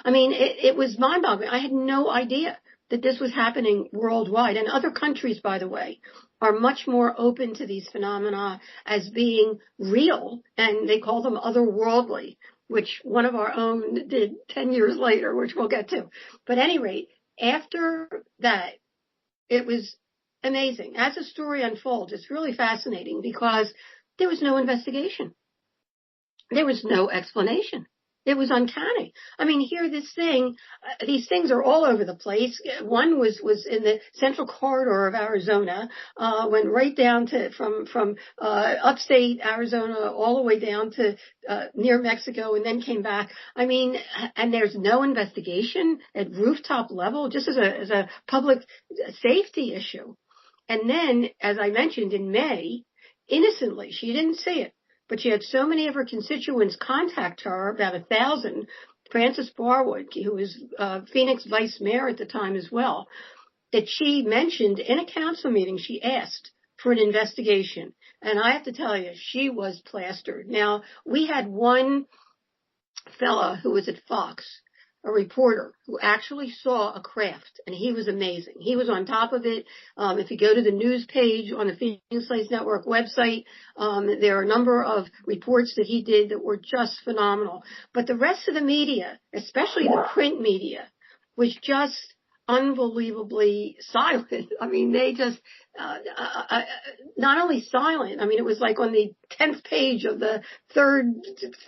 it was mind-boggling. I had no idea that this was happening worldwide. And other countries, by the way, are much more open to these phenomena as being real, and they call them otherworldly, which one of our own did 10 years later, which we'll get to. But at any rate, after that, it was amazing. As the story unfolds, it's really fascinating because there was no investigation. There was no explanation. It was uncanny. Here, these things are all over the place. One was in the central corridor of Arizona, went right down to from upstate Arizona all the way down to near Mexico, and then came back. And there's no investigation at rooftop level, just as a public safety issue. And then, as I mentioned, in May, innocently, she didn't see it, but she had so many of her constituents contact her, about 1,000, Frances Barwood, who was Phoenix vice mayor at the time as well, that she mentioned in a council meeting, she asked for an investigation. And I have to tell you, she was plastered. Now, we had one fella who was at Fox, a reporter, who actually saw a craft, and he was amazing. He was on top of it. If you go to the news page on the Phoenix Lights Network website, there are a number of reports that he did that were just phenomenal. But the rest of the media, especially the print media, was just unbelievably silent. They just, not only silent, it was like on the 10th page of the third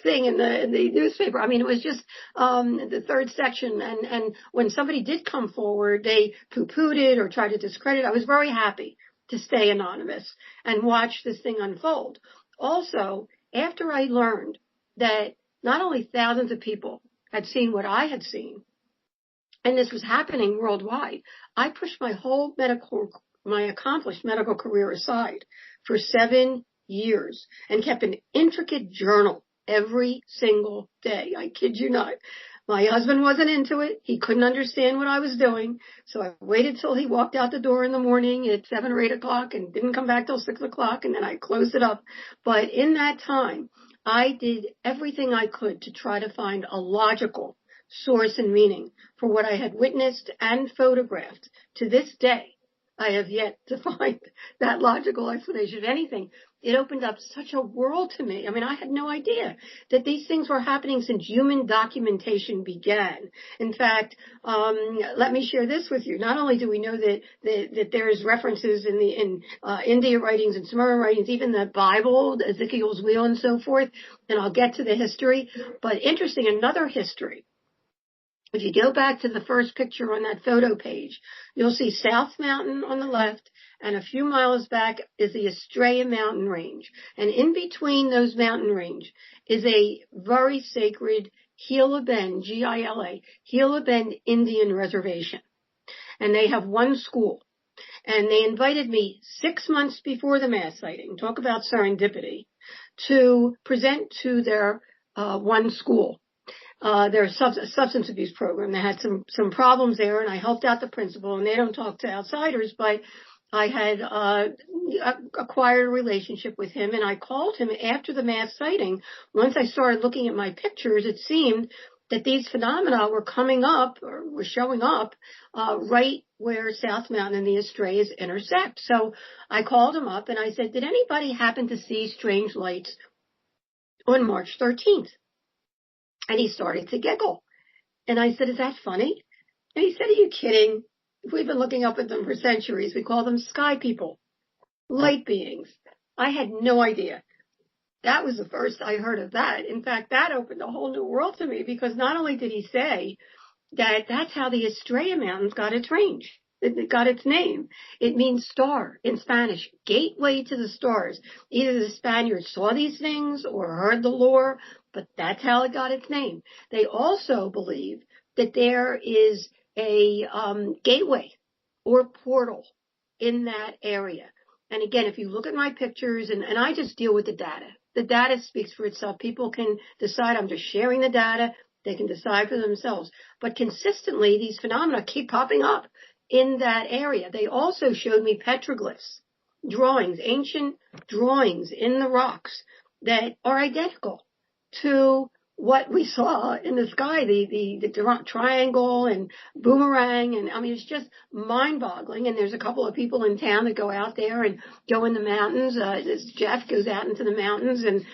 thing in the newspaper. It was just, the third section. And when somebody did come forward, they poo-pooed it or tried to discredit it. I was very happy to stay anonymous and watch this thing unfold. Also, after I learned that not only thousands of people had seen what I had seen, and this was happening worldwide, I pushed my accomplished medical career aside for 7 years and kept an intricate journal every single day. I kid you not. My husband wasn't into it. He couldn't understand what I was doing. So I waited till he walked out the door in the morning at 7 or 8 o'clock and didn't come back till 6 o'clock, and then I closed it up. But in that time, I did everything I could to try to find a logical source and meaning for what I had witnessed and photographed. To this day, I have yet to find that logical explanation of anything. It opened up such a world to me. I had no idea that these things were happening since human documentation began. In fact, let me share this with you. Not only do we know that there's references in India writings and Sumerian writings, even the Bible, Ezekiel's wheel and so forth, and I'll get to the history, but interesting, another history. If you go back to the first picture on that photo page, you'll see South Mountain on the left, and a few miles back is the Estrella mountain range. And in between those mountain range is a very sacred Gila Bend, Gila, Gila Bend Indian reservation. And they have one school. And they invited me 6 months before the mass sighting, talk about serendipity, to present to their one school. Their substance abuse program. They had some problems there, and I helped out the principal, and they don't talk to outsiders, but I had acquired a relationship with him, and I called him after the mass sighting. Once I started looking at my pictures, it seemed that these phenomena were coming up, or were showing up, right where South Mountain and the Estrellas intersect. So I called him up, and I said, did anybody happen to see strange lights on March 13th? And he started to giggle. And I said, is that funny? And he said, are you kidding? We've been looking up at them for centuries. We call them sky people, light beings. I had no idea. That was the first I heard of that. In fact, that opened a whole new world to me, because not only did he say that that's how the Estrella Mountains got its range. It got its name. It means star in Spanish, gateway to the stars. Either the Spaniards saw these things or heard the lore, but that's how it got its name. They also believe that there is a gateway or portal in that area. And again, if you look at my pictures, and I just deal with the data speaks for itself. People can decide. I'm just sharing the data. They can decide for themselves. But consistently, these phenomena keep popping up in that area. They also showed me petroglyphs, drawings, ancient drawings in the rocks that are identical to what we saw in the sky, the triangle and boomerang. And I mean, it's just mind boggling. And there's a couple of people in town that go out there and go in the mountains. Jeff goes out into the mountains and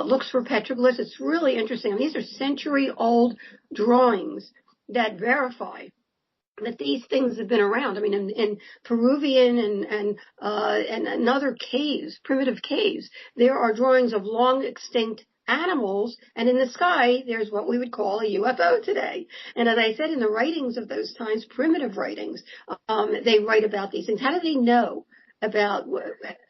looks for petroglyphs. It's really interesting. I mean, these are century old drawings that verify that these things have been around. I mean, in Peruvian and other caves, primitive caves, there are drawings of long extinct animals, and in the sky, there's what we would call a UFO today. And as I said, in the writings of those times, primitive writings, they write about these things. How do they know about,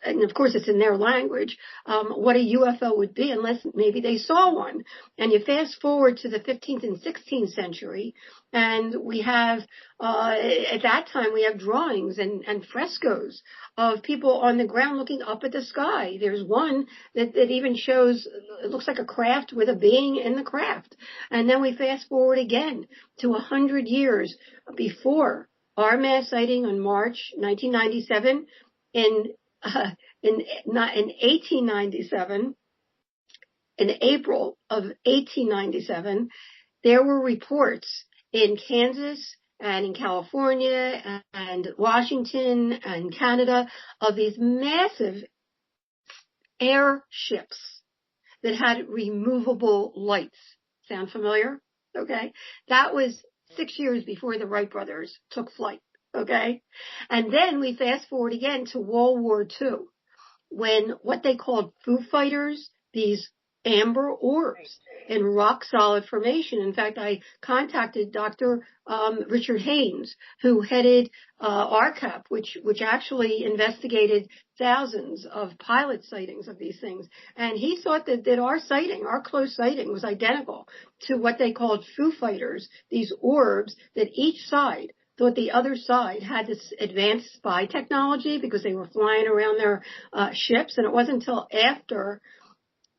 and of course it's in their language, what a UFO would be, unless maybe they saw one? And you fast forward to the 15th and 16th century, and we have, at that time, we have drawings and frescoes of people on the ground looking up at the sky. There's one that even shows, it looks like a craft with a being in the craft. And then we fast forward again to 100 years before our mass sighting on March 1997. In 1897, in April of 1897, there were reports in Kansas and in California and Washington and Canada of these massive airships that had removable lights. Sound familiar? Okay. That was 6 years before the Wright brothers took flight. Okay. And then we fast forward again to World War II, when what they called Foo Fighters, these amber orbs in rock solid formation. In fact, I contacted Dr. Richard Haynes, who headed RCAP, which actually investigated thousands of pilot sightings of these things. And he thought that our sighting, our close sighting, was identical to what they called Foo Fighters, these orbs that each side thought the other side had this advanced spy technology because they were flying around their ships. And it wasn't until after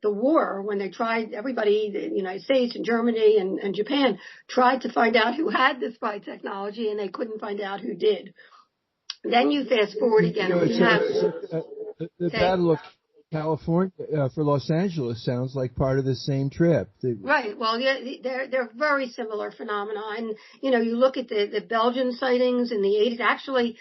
the war, when they tried, everybody, the United States and Germany and Japan, tried to find out who had the spy technology, and they couldn't find out who did. Then you fast forward again. The Battle of California for Los Angeles sounds like part of the same trip. Right. Well, yeah, they're very similar phenomena. And, you know, you look at the Belgian sightings in the 80s. Actually,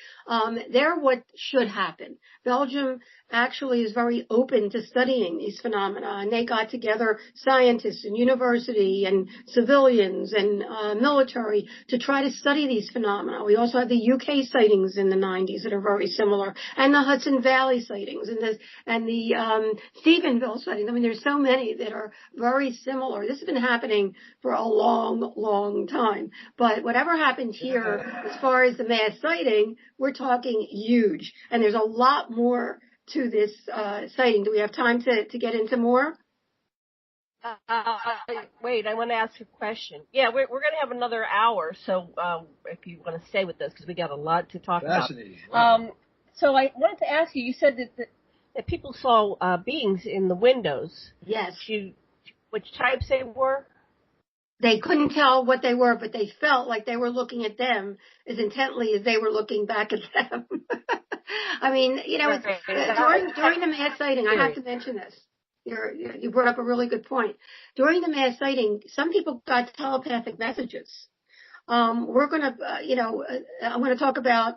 they're what should happen. Belgium actually is very open to studying these phenomena. And they got together scientists and university and civilians and military to try to study these phenomena. We also have the UK sightings in the 90s that are very similar, and the Hudson Valley sightings and the Stephenville sightings. I mean, there's so many that are very similar. This has been happening for a long, long time. But whatever happened here, as far as the mass sighting, we're talking huge. And there's a lot more to this sighting. Do we have time to get into more? Wait, I want to ask a question. Yeah, we're going to have another hour, so if you want to stay with us, because we got a lot to talk about. Wow. So I wanted to ask you, you said that people saw beings in the windows. Yes. Which types they were? They couldn't tell what they were, but they felt like they were looking at them as intently as they were looking back at them. I mean, you know, during the mass sighting, I have to mention this. You brought up a really good point. During the mass sighting, some people got telepathic messages. We're going to, I'm going to talk about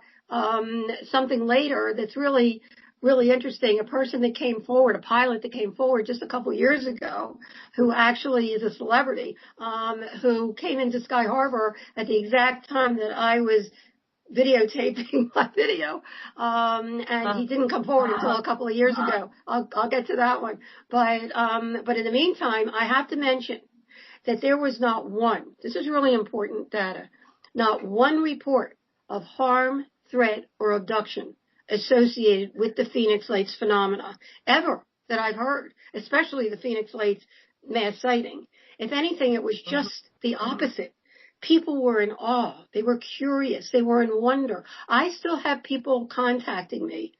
something later that's really interesting. A person that came forward, a pilot that came forward just a couple years ago, who actually is a celebrity, who came into Sky Harbor at the exact time that I was videotaping my video, and he didn't come forward until a couple of years ago. I'll get to that one. But in the meantime, I have to mention that there was not one, this is really important data, not one report of harm, threat, or abduction associated with the Phoenix Lights phenomena ever that I've heard, especially the Phoenix Lights mass sighting. If anything, it was just the opposite. people were in awe. They were curious. They were in wonder. I still have people contacting me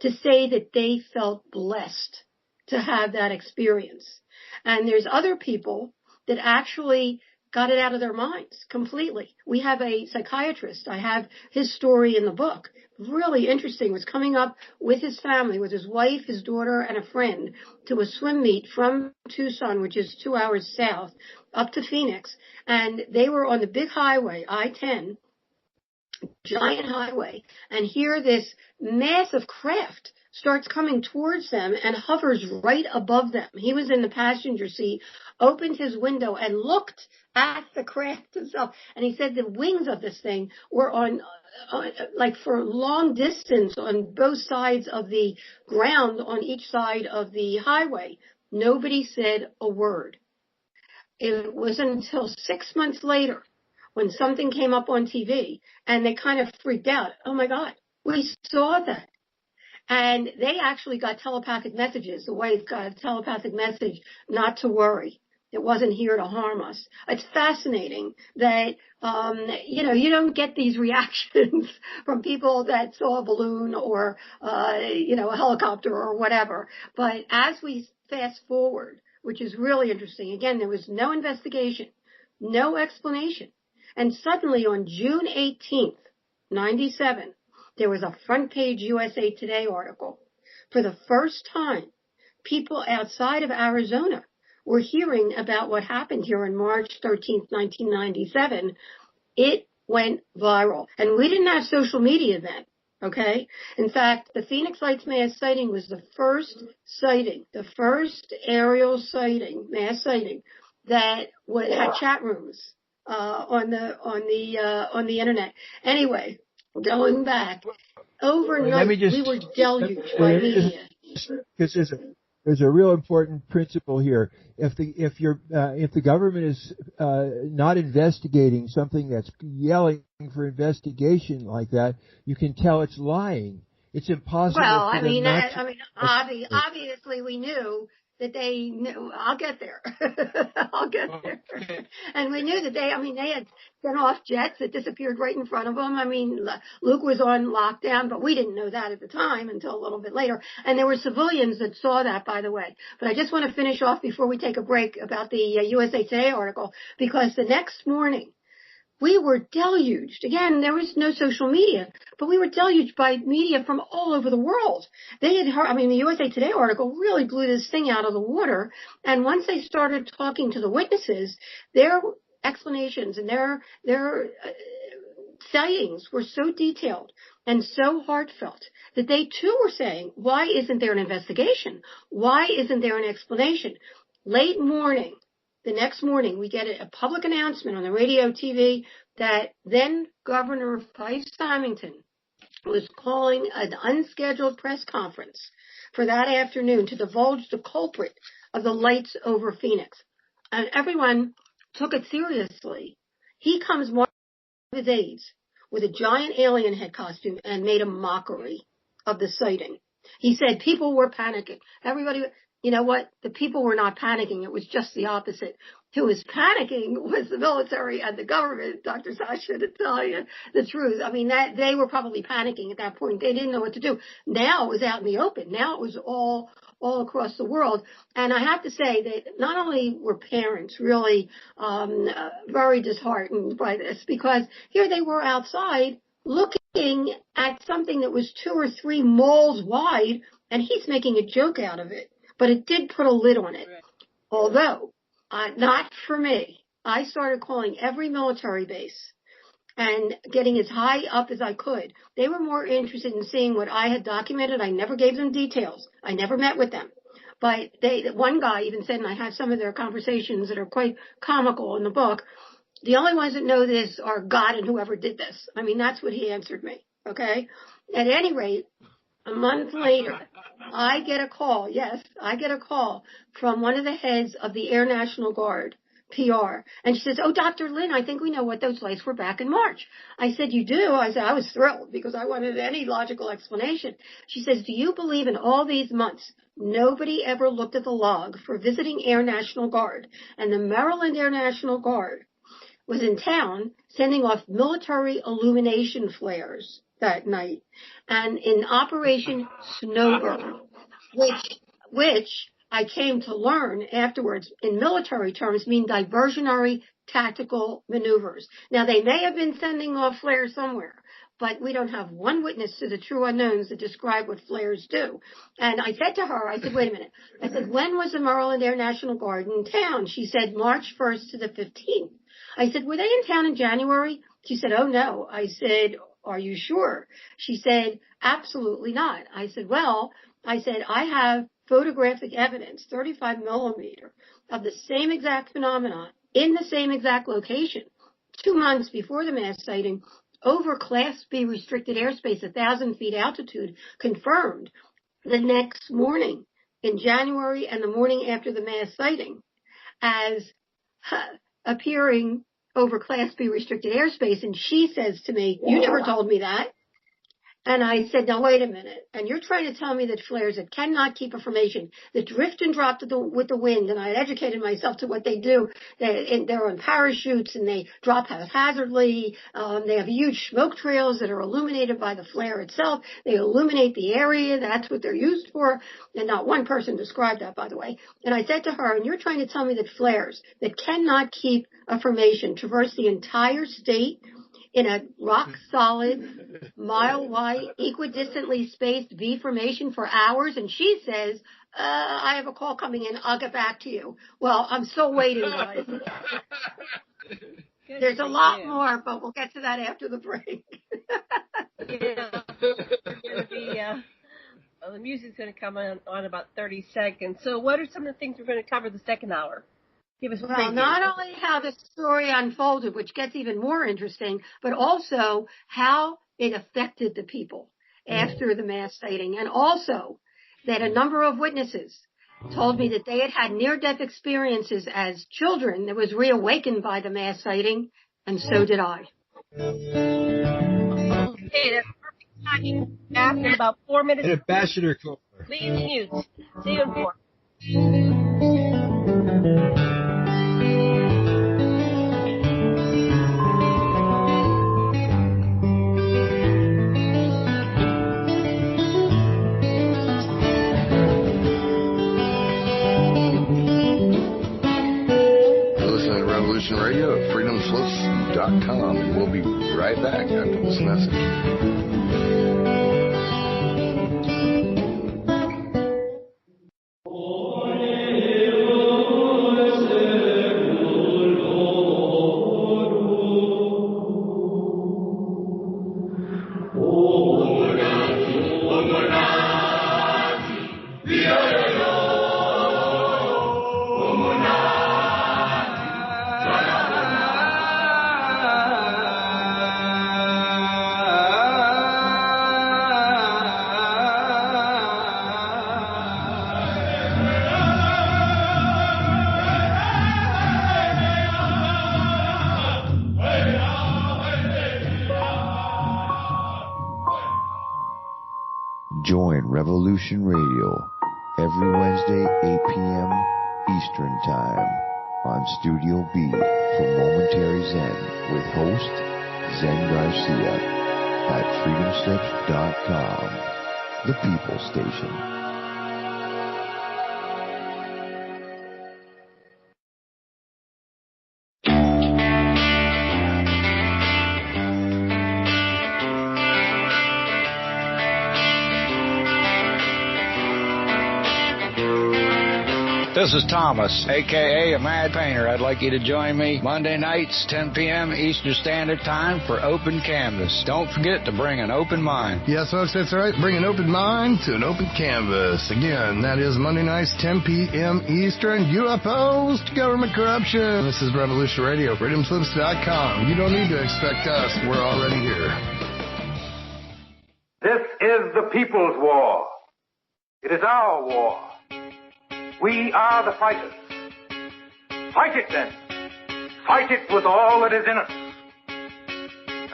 to say that they felt blessed to have that experience. And there's other people that actually got it out of their minds completely. We have a psychiatrist. I have his story in the book. Really interesting. Was coming up with his family, with his wife, his daughter, and a friend to a swim meet from Tucson, which is 2 hours south, up to Phoenix. And they were on the big highway, I-10, giant highway. And here this massive craft starts coming towards them and hovers right above them. He was in the passenger seat, opened his window and looked at the craft himself. And he said the wings of this thing were on like for long distance on both sides of the ground on each side of the highway. Nobody said a word. It wasn't until 6 months later when something came up on TV and they kind of freaked out. Oh my God, we saw that. And they actually got telepathic messages. The wife got a telepathic message not to worry. It wasn't here to harm us. It's fascinating that, you don't get these reactions from people that saw a balloon or, a helicopter or whatever. But as we fast forward, which is really interesting, again, there was no investigation, no explanation. And suddenly on June 18th, 97, there was a front page USA Today article. For the first time, people outside of Arizona were hearing about what happened here on March 13th, 1997. It went viral. And we didn't have social media then, okay? In fact, the Phoenix Lights mass sighting was the first sighting, the first aerial sighting, mass sighting, that had chat rooms on the internet. Anyway, going back, overnight, we were deluged by media. Because there's a real important principle here. If the government is not investigating something that's yelling for investigation like that, you can tell it's lying. It's impossible. Well, obviously we knew that they knew. I'll get there. And we knew that they had sent off jets that disappeared right in front of them. Luke was on lockdown, but we didn't know that at the time until a little bit later. And there were civilians that saw that, by the way. But I just want to finish off before we take a break about the USA Today article, because the next morning, we were deluged. Again, there was no social media, but we were deluged by media from all over the world. They had heard, the USA Today article really blew this thing out of the water. And once they started talking to the witnesses, their explanations and their sightings were so detailed and so heartfelt that they too were saying, why isn't there an investigation? Why isn't there an explanation? Late morning, the next morning, we get a public announcement on the radio, TV, that then Governor Simington was calling an unscheduled press conference for that afternoon to divulge the culprit of the lights over Phoenix. And everyone took it seriously. He comes marching with his aides with a giant alien head costume and made a mockery of the sighting. He said people were panicking. Everybody... You know what? The people were not panicking. It was just the opposite. Who was panicking was the military and the government, Dr. Sasha, to tell you the truth. That they were probably panicking at that point. They didn't know what to do. Now it was out in the open. Now it was all across the world. And I have to say that not only were parents really very disheartened by this, because here they were outside looking at something that was 2 or 3 malls wide, and he's making a joke out of it. But it did put a lid on it. Although, not for me. I started calling every military base and getting as high up as I could. They were more interested in seeing what I had documented. I never gave them details. I never met with them. But one guy even said, and I have some of their conversations that are quite comical in the book, the only ones that know this are God and whoever did this. That's what he answered me. Okay? At any rate, a month later, I get a call from one of the heads of the Air National Guard, PR. And she says, oh, Dr. Lynn, I think we know what those lights were back in March. I said, you do? I said, I was thrilled because I wanted any logical explanation. She says, do you believe in all these months, nobody ever looked at the log for visiting Air National Guard? And the Maryland Air National Guard was in town sending off military illumination flares that night, and in Operation Snowbird, which I came to learn afterwards in military terms mean diversionary tactical maneuvers. Now, they may have been sending off flares somewhere, but we don't have one witness to the true unknowns that describe what flares do. And I said to her, I said, wait a minute. I said, when was the Maryland Air National Guard in town? She said, March 1st to the 15th. I said, were they in town in January? She said, oh, no. I said, are you sure? She said, absolutely not. I said, well, I have photographic evidence, 35 millimeter, of the same exact phenomenon in the same exact location 2 months before the mass sighting over Class B restricted airspace, 1,000 feet altitude, confirmed the next morning in January and the morning after the mass sighting as appearing over Class B restricted airspace. And she says to me, you never told me that. And I said, now, wait a minute. And you're trying to tell me that flares that cannot keep a formation, that drift and drop with the wind, and I had educated myself to what they do. They're on parachutes, and they drop haphazardly. They have huge smoke trails that are illuminated by the flare itself. They illuminate the area. That's what they're used for. And not one person described that, by the way. And I said to her, and you're trying to tell me that flares that cannot keep a formation traverse the entire state in a rock-solid, mile-wide, equidistantly spaced V formation for hours? And she says, I have a call coming in. I'll get back to you. Well, I'm still waiting, guys. There's a lot more, but we'll get to that after the break. Yeah. The music's going to come on about 30 seconds. So what are some of the things we're going to cover the second hour? Give us well, not only how the story unfolded, which gets even more interesting, but also how it affected the people after the mass sighting. And also that a number of witnesses told me that they had had near-death experiences as children that was reawakened by the mass sighting, and so did I. Okay, that's perfect timing. Back in about 4 minutes. And Ambassador Cooper. Please mute. See you in 4. Radio at freedomslips.com, and we'll be right back after this message. Join Revolution Radio every Wednesday, 8 p.m. Eastern Time on Studio B for Momentary Zen with host Zen Garcia at freedomslips.com, the People Station. This is Thomas, a.k.a. a Mad Painter. I'd like you to join me Monday nights, 10 p.m. Eastern Standard Time for Open Canvas. Don't forget to bring an open mind. Yes, folks, that's right. Bring an open mind to an open canvas. Again, that is Monday nights, 10 p.m. Eastern. UFOs to government corruption. This is Revolution Radio, freedomslips.com. You don't need to expect us. We're already here. This is the people's war. It is our war. We are the fighters. Fight it then. Fight it with all that is in us.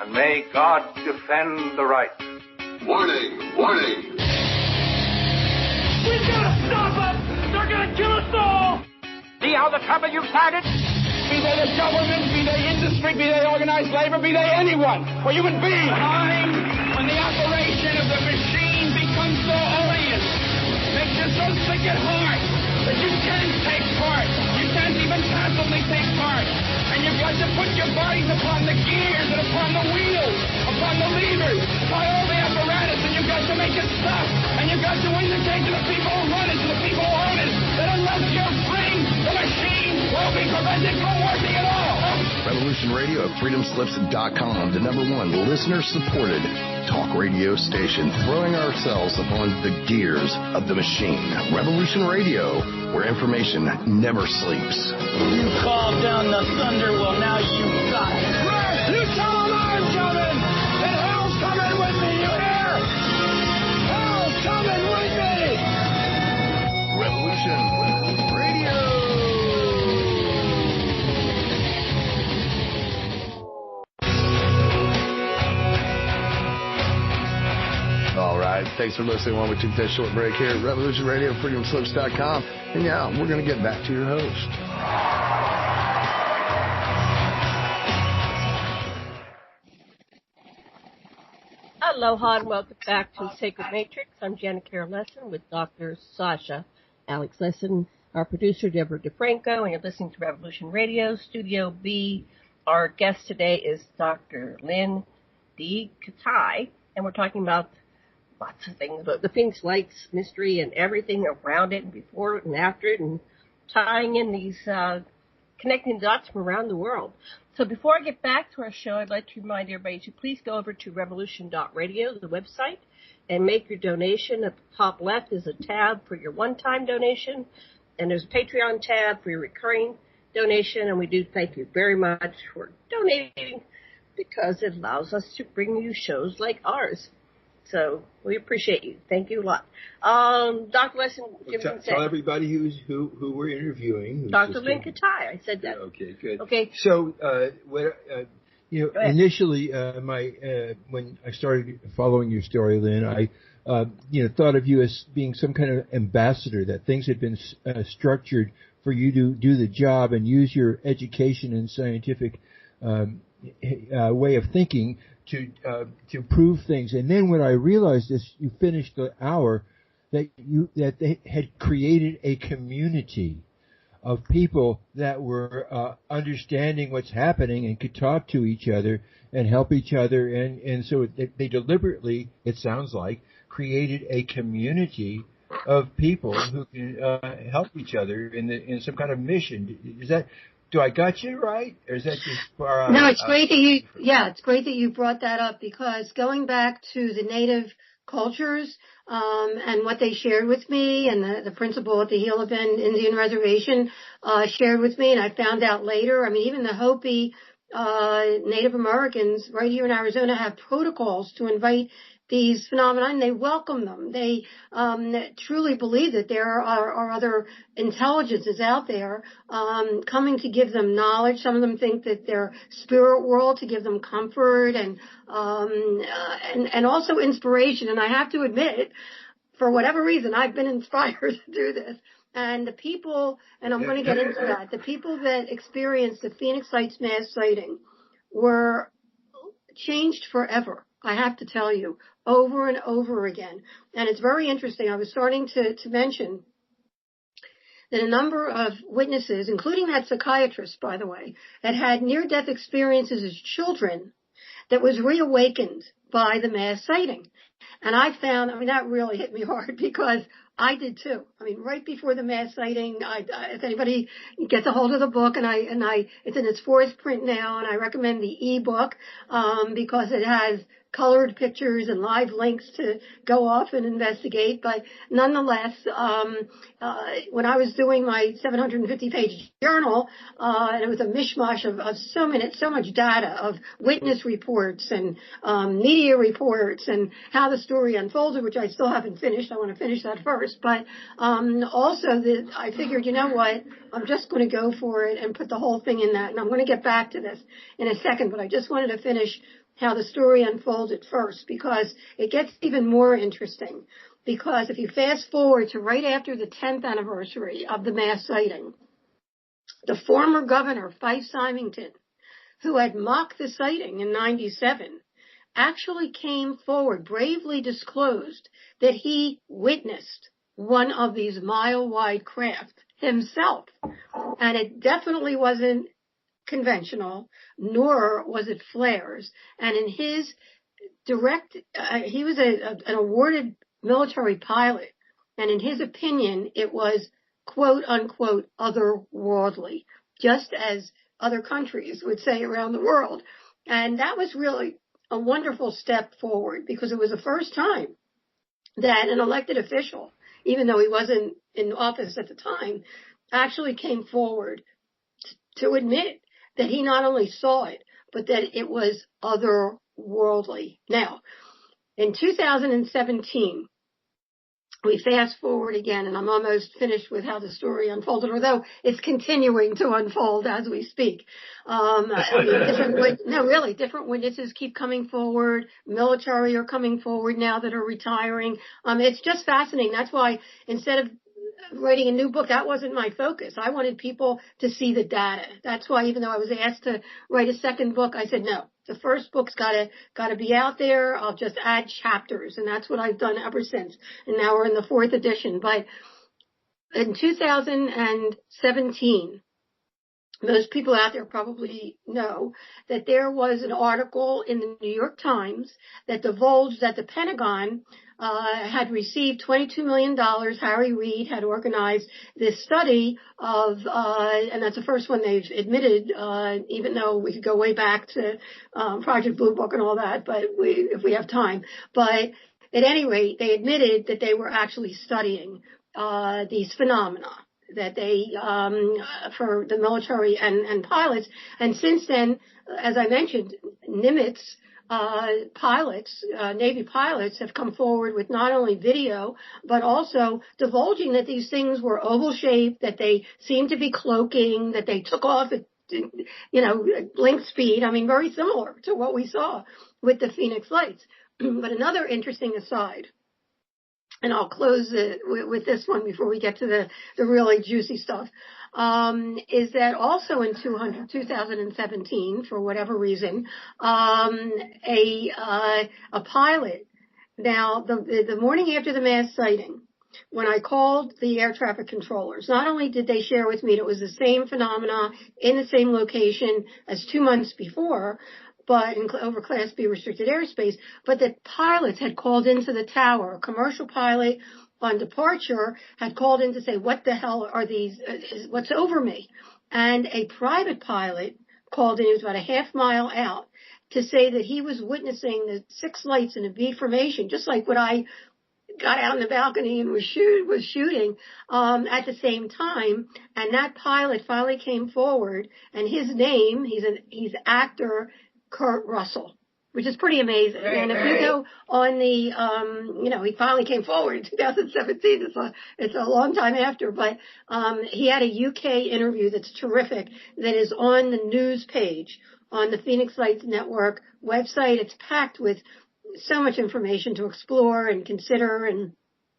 And may God defend the right. Warning! Warning! We've got to stop them! They're going to kill us all! See how the trouble you've started? be they the government, be they industry, be they organized labor, be they anyone, or human beings. Time when the operation of the machine becomes so odious, makes you so sick at heart that you can't take part. You can't even passively take part. And you've got to put your bodies upon the gears and upon the wheels, upon the levers, upon all the apparatus, and you've got to make it stop. And you've got to indicate to the people who run it, to the people who own it, that unless you're free, the machine will be prevented from working at all. Revolution Radio at freedomslips.com, the #1 listener-supported talk radio station, throwing ourselves upon the gears of the machine. Revolution Radio, where information never sleeps. You called down the thunder, well now you got it. Right. You tell them I'm coming, and hell's coming with me, you hear? Hell's coming with me! Revolution Radio. All right, thanks for listening while we took that short break here at Revolution Radio, freedomslips.com. And yeah, we're going to get back to your host. Aloha and welcome back to Sacred Matrix. I'm Janet Carol Lesson with Dr. Sasha Alex Lesson, our producer Deborah DeFranco, and you're listening to Revolution Radio, Studio B. Our guest today is Dr. Lynne D. Kitei, and we're talking about lots of things about the Phoenix Lights mystery and everything around it and before it and after it, and tying in these, connecting dots from around the world. So before I get back to our show, I'd like to remind everybody to please go over to revolution.radio, the website, and make your donation. At the top left is a tab for your one-time donation, and there's a Patreon tab for your recurring donation, and we do thank you very much for donating because it allows us to bring you shows like ours. So we appreciate you. Thank you a lot. Dr. Lesson, tell everybody who we're interviewing. Dr. Lynne Kitei. I said that. Okay, good. Okay. So, initially, when I started following your story, Lynn, I, thought of you as being some kind of ambassador, that things had been structured for you to do the job and use your education and scientific way of thinking to prove things. And then when I realized as you finished the hour that they had created a community of people that were understanding what's happening and could talk to each other and help each other, and so they deliberately, it sounds like, created a community of people who can help each other in some kind of mission. Is that? Do I got you right, or is that just far out? No, it's great that it's great that you brought that up, because going back to the native cultures, and what they shared with me, and the principal at the Gila Bend Indian Reservation, shared with me, and I found out later, I mean, even the Hopi, Native Americans right here in Arizona have protocols to invite these phenomena, and they welcome them. They truly believe that there are other intelligences out there coming to give them knowledge. Some of them think that they're spirit world to give them comfort and also inspiration. And I have to admit, for whatever reason, I've been inspired to do this. And the people, and I'm going to get into that, the people that experienced the Phoenix Lights mass sighting were changed forever. I have to tell you, over and over again. And it's very interesting. I was starting to mention that a number of witnesses, including that psychiatrist, by the way, had near-death experiences as children that was reawakened by the mass sighting. And I found, that really hit me hard, because I did too. Right before the mass sighting, if anybody gets a hold of the book, and it's in its 4th print now, and I recommend the ebook, because it has colored pictures and live links to go off and investigate. But nonetheless, when I was doing my 750-page journal, and it was a mishmash of so much data, of witness reports and media reports and how the story unfolded, which I still haven't finished. I want to finish that first. But also, I figured, you know what, I'm just going to go for it and put the whole thing in that. And I'm going to get back to this in a second, but I just wanted to finish how the story unfolded first, because it gets even more interesting. Because if you fast forward to right after the 10th anniversary of the mass sighting, the former governor, Fife Symington, who had mocked the sighting in 97, actually came forward, bravely disclosed that he witnessed one of these mile-wide craft himself. And it definitely wasn't conventional, nor was it flares. And in his he was an awarded military pilot, and in his opinion, it was quote unquote otherworldly, just as other countries would say around the world. And that was really a wonderful step forward, because it was the first time that an elected official, even though he wasn't in office at the time, actually came forward to admit that he not only saw it, but that it was otherworldly. Now, in 2017, we fast forward again, and I'm almost finished with how the story unfolded, although it's continuing to unfold as we speak. Different witnesses keep coming forward. Military are coming forward now that are retiring. It's just fascinating. That's why instead of writing a new book, that wasn't my focus. I wanted people to see the data. That's why, even though I was asked to write a second book, I said no. The first book's gotta be out there. I'll just add chapters, and that's what I've done ever since. And now we're in the 4th edition. But in 2017, most people out there probably know that there was an article in the New York Times that divulged that the Pentagon had received $22 million. Harry Reid had organized this study of, and that's the first one they've admitted, even though we could go way back to Project Blue Book and all that, but if we have time. But at any rate, they admitted that they were actually studying these phenomena that they, for the military and pilots. And since then, as I mentioned, Nimitz pilots, Navy pilots have come forward with not only video, but also divulging that these things were oval shaped, that they seemed to be cloaking, that they took off at, blink speed. I mean, very similar to what we saw with the Phoenix Lights. But another interesting aside, and I'll close with this one before we get to the really juicy stuff, is that also in 2017, for whatever reason, a pilot, now the morning after the mass sighting, when I called the air traffic controllers, not only did they share with me that it was the same phenomena in the same location as 2 months before, but over Class B restricted airspace, but that pilots had called into the tower. A commercial pilot on departure had called in to say, what the hell are these, what's over me? And a private pilot called in, he was about a half mile out, to say that he was witnessing the 6 lights in a V formation, just like what I got out on the balcony and was shooting at the same time. And that pilot finally came forward, and his name, he's actor Kurt Russell, which is pretty amazing. And if you go on the, he finally came forward in 2017. It's a long time after, but he had a UK interview that's terrific that is on the news page on the Phoenix Lights Network website. It's packed with so much information to explore and consider. And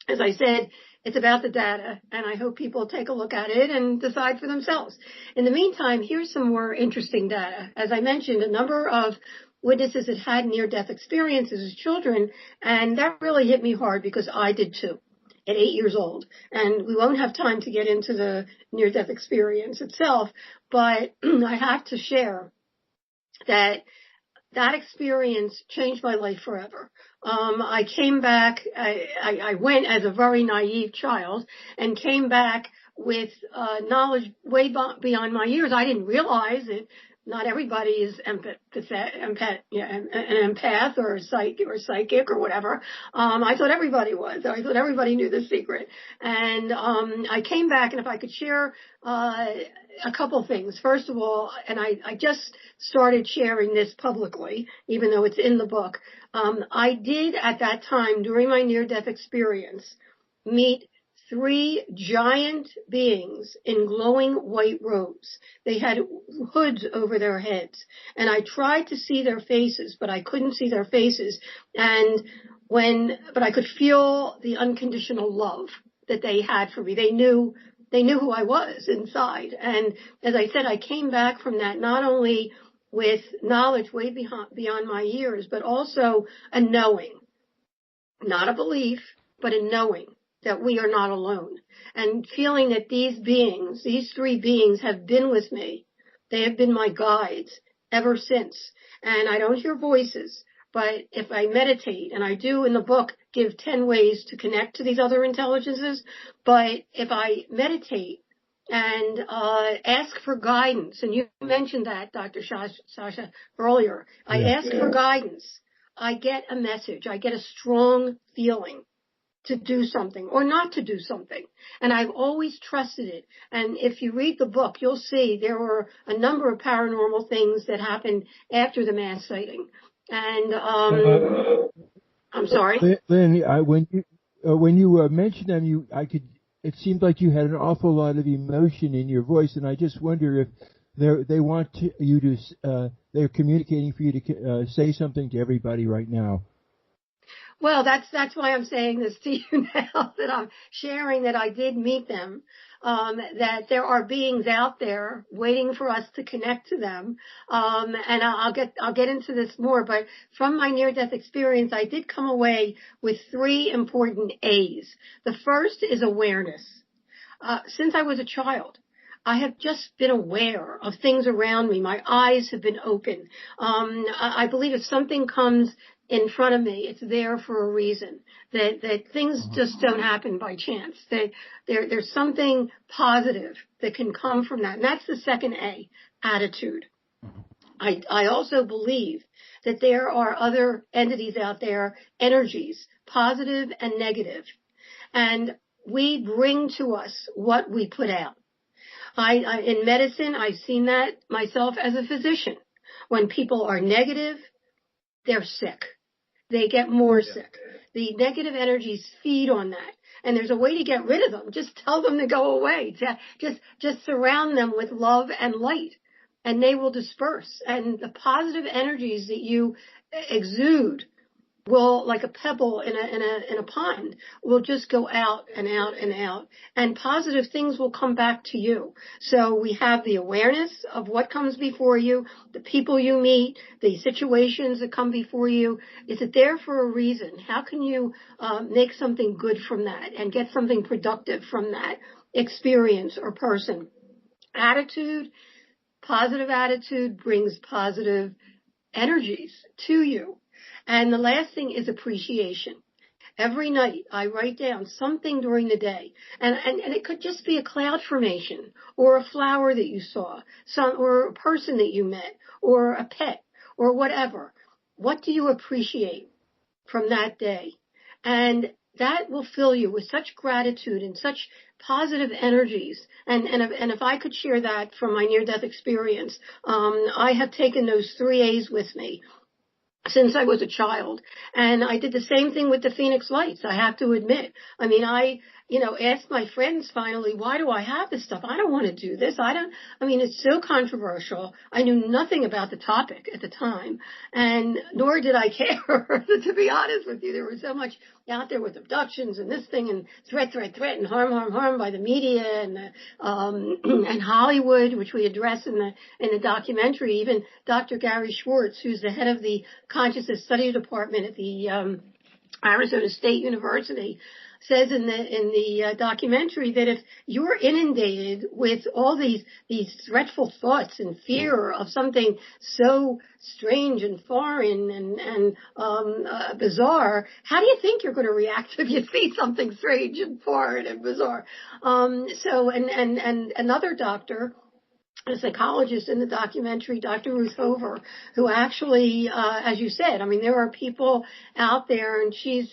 as I said, it's about the data, and I hope people take a look at it and decide for themselves. In the meantime, here's some more interesting data. As I mentioned, a number of witnesses had had near-death experiences as children, and that really hit me hard because I did too at 8 years old. And we won't have time to get into the near-death experience itself, but I have to share that experience changed my life forever. I came back, I went as a very naive child and came back with knowledge way beyond my years. I didn't realize it. Not everybody is an empath or psychic or whatever. I thought everybody was. I thought everybody knew the secret. And I came back, and if I could share a couple things. First of all, and I just started sharing this publicly, even though it's in the book. I did at that time, during my near-death experience, meet 3 giant beings in glowing white robes. They had hoods over their heads, and I tried to see their faces, but I couldn't see their faces. But I could feel the unconditional love that they had for me. They knew they knew who I was inside. And as I said, I came back from that not only with knowledge way beyond my years, but also a knowing, not a belief, but a knowing that we are not alone, and feeling that these beings, these three beings, have been with me. They have been my guides ever since. And I don't hear voices, but if I meditate, and I do in the book give 10 ways to connect to these other intelligences, but if I meditate and ask for guidance, and you mentioned that, Dr. Sasha, earlier, I ask for guidance, I get a message, I get a strong feeling to do something or not to do something. And I've always trusted it. And if you read the book, you'll see there were a number of paranormal things that happened after the mass sighting. And I'm sorry, Lynn, when you mentioned them, it seemed like you had an awful lot of emotion in your voice, and I just wonder if they want you to they're communicating for you to say something to everybody right now. Well, that's why I'm saying this to you now, that I'm sharing that I did meet them, that there are beings out there waiting for us to connect to them. And I'll get into this more, but from my near-death experience, I did come away with 3 important A's. The first is awareness. Since I was a child, I have just been aware of things around me. My eyes have been open. I believe if something comes in front of me, it's there for a reason. That things just don't happen by chance. That there's something positive that can come from that. And that's the second A, attitude. I also believe that there are other entities out there, energies, positive and negative. And we bring to us what we put out. In medicine, I've seen that myself as a physician. When people are negative, they're sick. They get more sick. The negative energies feed on that. And there's a way to get rid of them. Just tell them to go away. Just surround them with love and light, and they will disperse. And the positive energies that you exude will, like a pebble in a pond, will just go out and out and out, and positive things will come back to you. So we have the awareness of what comes before you, the people you meet, the situations that come before you. Is it there for a reason? How can you make something good from that and get something productive from that experience or person? Attitude, positive attitude brings positive energies to you. And the last thing is appreciation. Every night I write down something during the day, and it could just be a cloud formation or a flower that you saw, or a person that you met, or a pet, or whatever. What do you appreciate from that day? And that will fill you with such gratitude and such positive energies. And if I could share that from my near-death experience, I have taken those 3 A's with me since I was a child. And I did the same thing with the Phoenix Lights, I have to admit. I mean, I asked my friends finally, why do I have this stuff? I don't want to do this. It's so controversial. I knew nothing about the topic at the time, and nor did I care, to be honest with you. There was so much out there with abductions and this thing and threat and harm by the media and Hollywood, which we address in the documentary. Even Dr. Gary Schwartz, who's the head of the Consciousness Study Department at the Arizona State University, says in the documentary that if you're inundated with all these threatful thoughts and fear of something so strange and foreign and bizarre, how do you think you're going to react if you see something strange and foreign and bizarre? And another doctor, a psychologist in the documentary, Dr. Ruth Hover, who actually, as you said, there are people out there, and she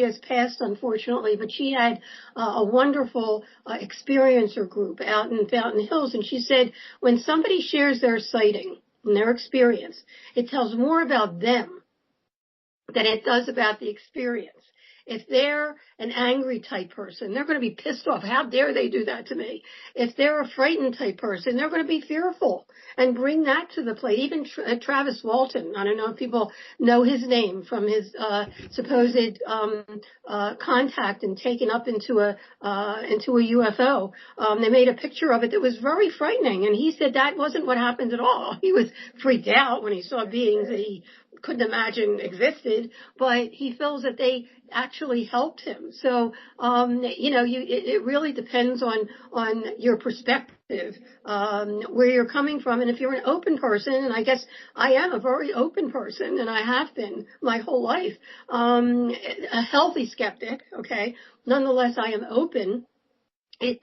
has passed, unfortunately, but she had a wonderful experiencer group out in Fountain Hills, and she said when somebody shares their sighting and their experience, it tells more about them than it does about the experience. If they're an angry type person, they're going to be pissed off. How dare they do that to me? If they're a frightened type person, they're going to be fearful and bring that to the plate. Even Travis Walton, I don't know if people know his name from his supposed contact and taken up into a UFO. They made a picture of it that was very frightening, and he said that wasn't what happened at all. He was freaked out when he saw beings that he couldn't imagine existed, but he feels that they actually helped him. So, it really depends on your perspective, where you're coming from. And if you're an open person, and I guess I am a very open person, and I have been my whole life, a healthy skeptic, okay, nonetheless I am open.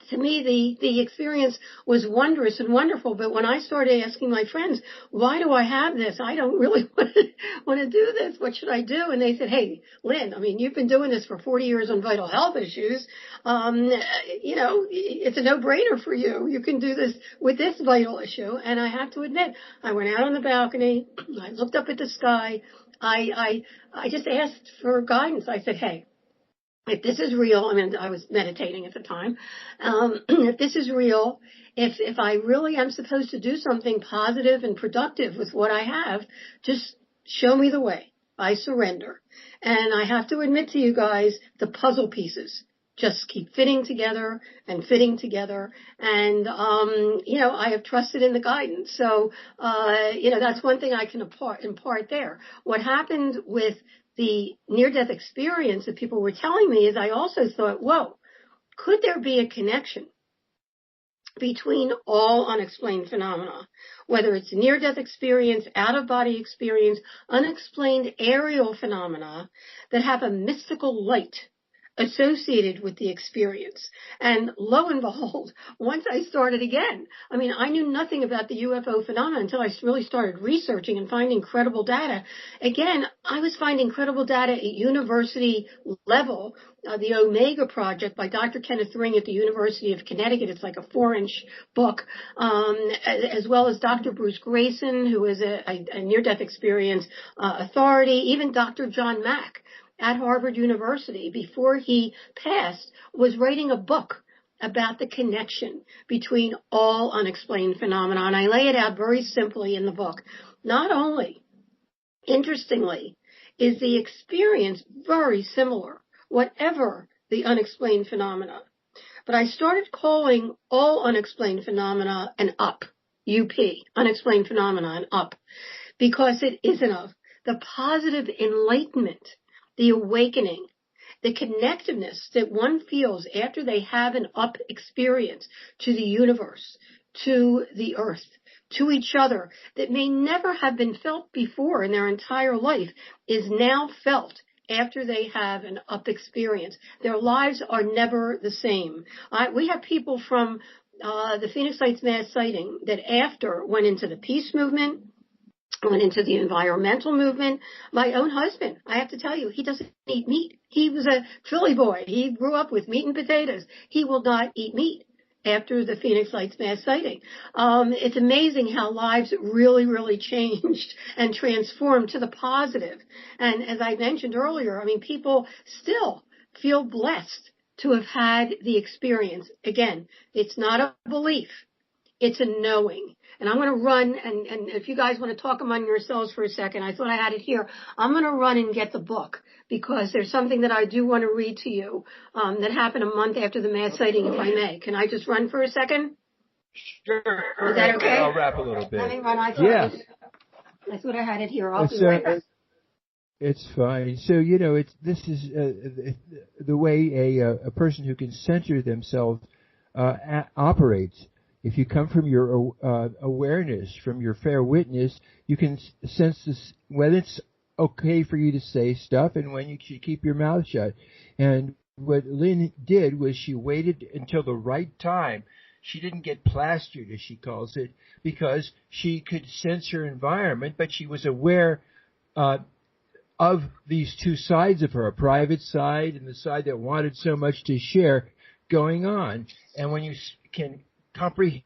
To me, the experience was wondrous and wonderful. But when I started asking my friends, why do I have this? I don't really want to do this. What should I do? And they said, hey, Lynn, I mean, you've been doing this for 40 years on vital health issues. It's a no-brainer for you. You can do this with this vital issue. And I have to admit, I went out on the balcony. I looked up at the sky. I just asked for guidance. I said, hey, if this is real, I mean, I was meditating at the time. If this is real, if I really am supposed to do something positive and productive with what I have, just show me the way. I surrender. And I have to admit to you guys, the puzzle pieces just keep fitting together. And, I have trusted in the guidance. So, that's one thing I can impart there. What happened with the near-death experience that people were telling me is I also thought, whoa, could there be a connection between all unexplained phenomena, whether it's near-death experience, out-of-body experience, unexplained aerial phenomena that have a mystical light associated with the experience? And lo and behold, once I started again, I mean, I knew nothing about the UFO phenomena until I really started researching and finding credible data. Again, I was finding credible data at university level. The Omega Project by Dr. Kenneth Ring at the University of Connecticut. It's like a 4-inch book, as well as Dr. Bruce Grayson, who is a near-death experience authority, even Dr. John Mack at Harvard University, before he passed, was writing a book about the connection between all unexplained phenomena. And I lay it out very simply in the book. Not only, interestingly, is the experience very similar, whatever the unexplained phenomena, but I started calling all unexplained phenomena an UP, unexplained phenomena, an UP, because it is enough. The positive enlightenment, the awakening, the connectiveness that one feels after they have an up experience to the universe, to the earth, to each other, that may never have been felt before in their entire life, is now felt after they have an up experience. Their lives are never the same. We have people from the Phoenix Lights mass sighting that after went into the peace movement, went into the environmental movement. My own husband, I have to tell you, he doesn't eat meat. He was a Philly boy. He grew up with meat and potatoes. He will not eat meat after the Phoenix Lights mass sighting. It's amazing how lives really, really changed and transformed to the positive. And as I mentioned earlier, I mean, people still feel blessed to have had the experience. Again, it's not a belief. It's a knowing. And I'm going to run, and if you guys want to talk among yourselves for a second, I thought I had it here. I'm going to run and get the book, because there's something that I do want to read to you that happened a month after the mass sighting, if I may. Can I just run for a second? Sure. Is that okay? I'll wrap a little bit. Let me run. I thought I had it here. I'll be right back. It's fine. So, this is the way a person who can center themselves operates. If you come from your awareness, from your fair witness, you can sense this, whether it's okay for you to say stuff and when you should keep your mouth shut. And what Lynn did was she waited until the right time. She didn't get plastered, as she calls it, because she could sense her environment, but she was aware of these two sides of her, a private side and the side that wanted so much to share going on. And when you can comprehend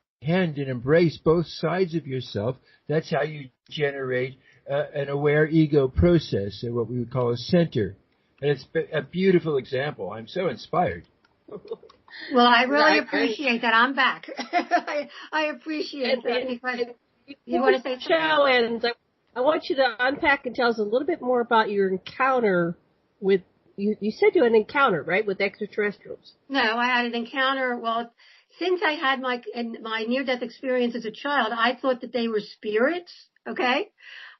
and embrace both sides of yourself, that's how you generate an aware ego process, what we would call a center. And it's a beautiful example. I'm so inspired. Well, I really appreciate that. I'm back. I appreciate that. Because you want to say something? Show ends, I want you to unpack and tell us a little bit more about your encounter with, you said you had an encounter, right, with extraterrestrials? No, I had an encounter, well, since I had my near-death experience as a child, I thought that they were spirits, okay?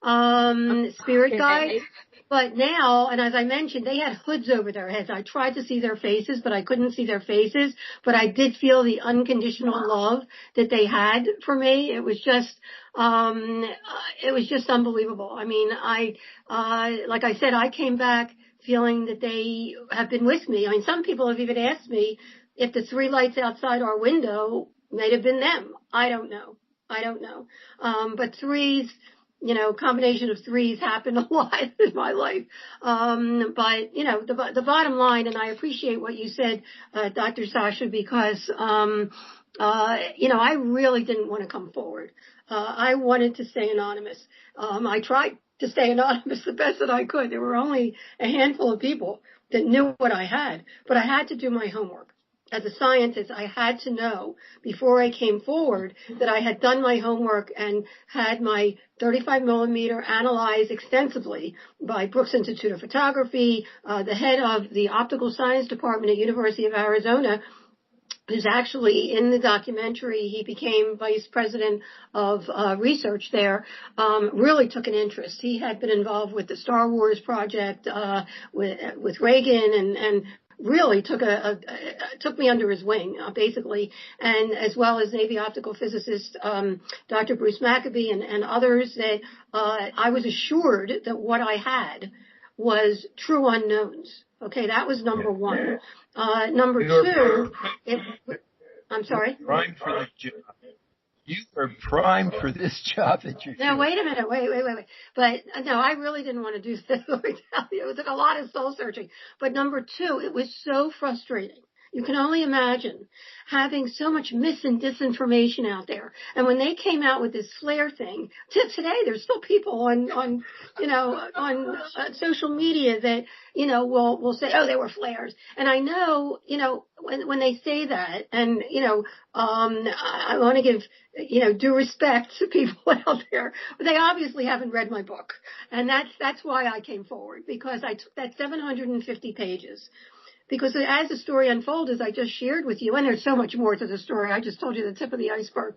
Spirit guides. But now, and as I mentioned, they had hoods over their heads. I tried to see their faces, but I couldn't see their faces. But I did feel the unconditional love that they had for me. It was just unbelievable. I mean, like I said, I came back feeling that they have been with me. I mean, some people have even asked me if the three lights outside our window might have been them. I don't know. But threes, combination of threes happened a lot in my life. But, the bottom line, and I appreciate what you said, Dr. Sasha, because, I really didn't want to come forward. I wanted to stay anonymous. I tried to stay anonymous the best that I could. There were only a handful of people that knew what I had, but I had to do my homework. As a scientist, I had to know before I came forward that I had done my homework and had my 35 millimeter analyzed extensively by Brooks Institute of Photography, the head of the optical science department at University of Arizona, who's actually in the documentary. He became vice president of research there, really took an interest. He had been involved with the Star Wars project, with Reagan and really took me under his wing, basically, and as well as Navy optical physicist, Dr. Bruce Maccabee and others, that, I was assured that what I had was true unknowns. Okay, that was number one. Number two, I'm sorry? Primed for this job. You are primed for this job that you're doing. Now, wait a minute. Wait. But, no, I really didn't want to do this. Let me tell you. It was a lot of soul searching. But number two, it was so frustrating. You can only imagine having so much mis and disinformation out there. And when they came out with this flare thing, today there's still people on social media that, will say, oh, they were flares. And I know, when they say that, and, I want to give, due respect to people out there, but they obviously haven't read my book. And that's why I came forward, because I took that 750 pages. Because as the story unfolds, as I just shared with you, and there's so much more to the story, I just told you the tip of the iceberg,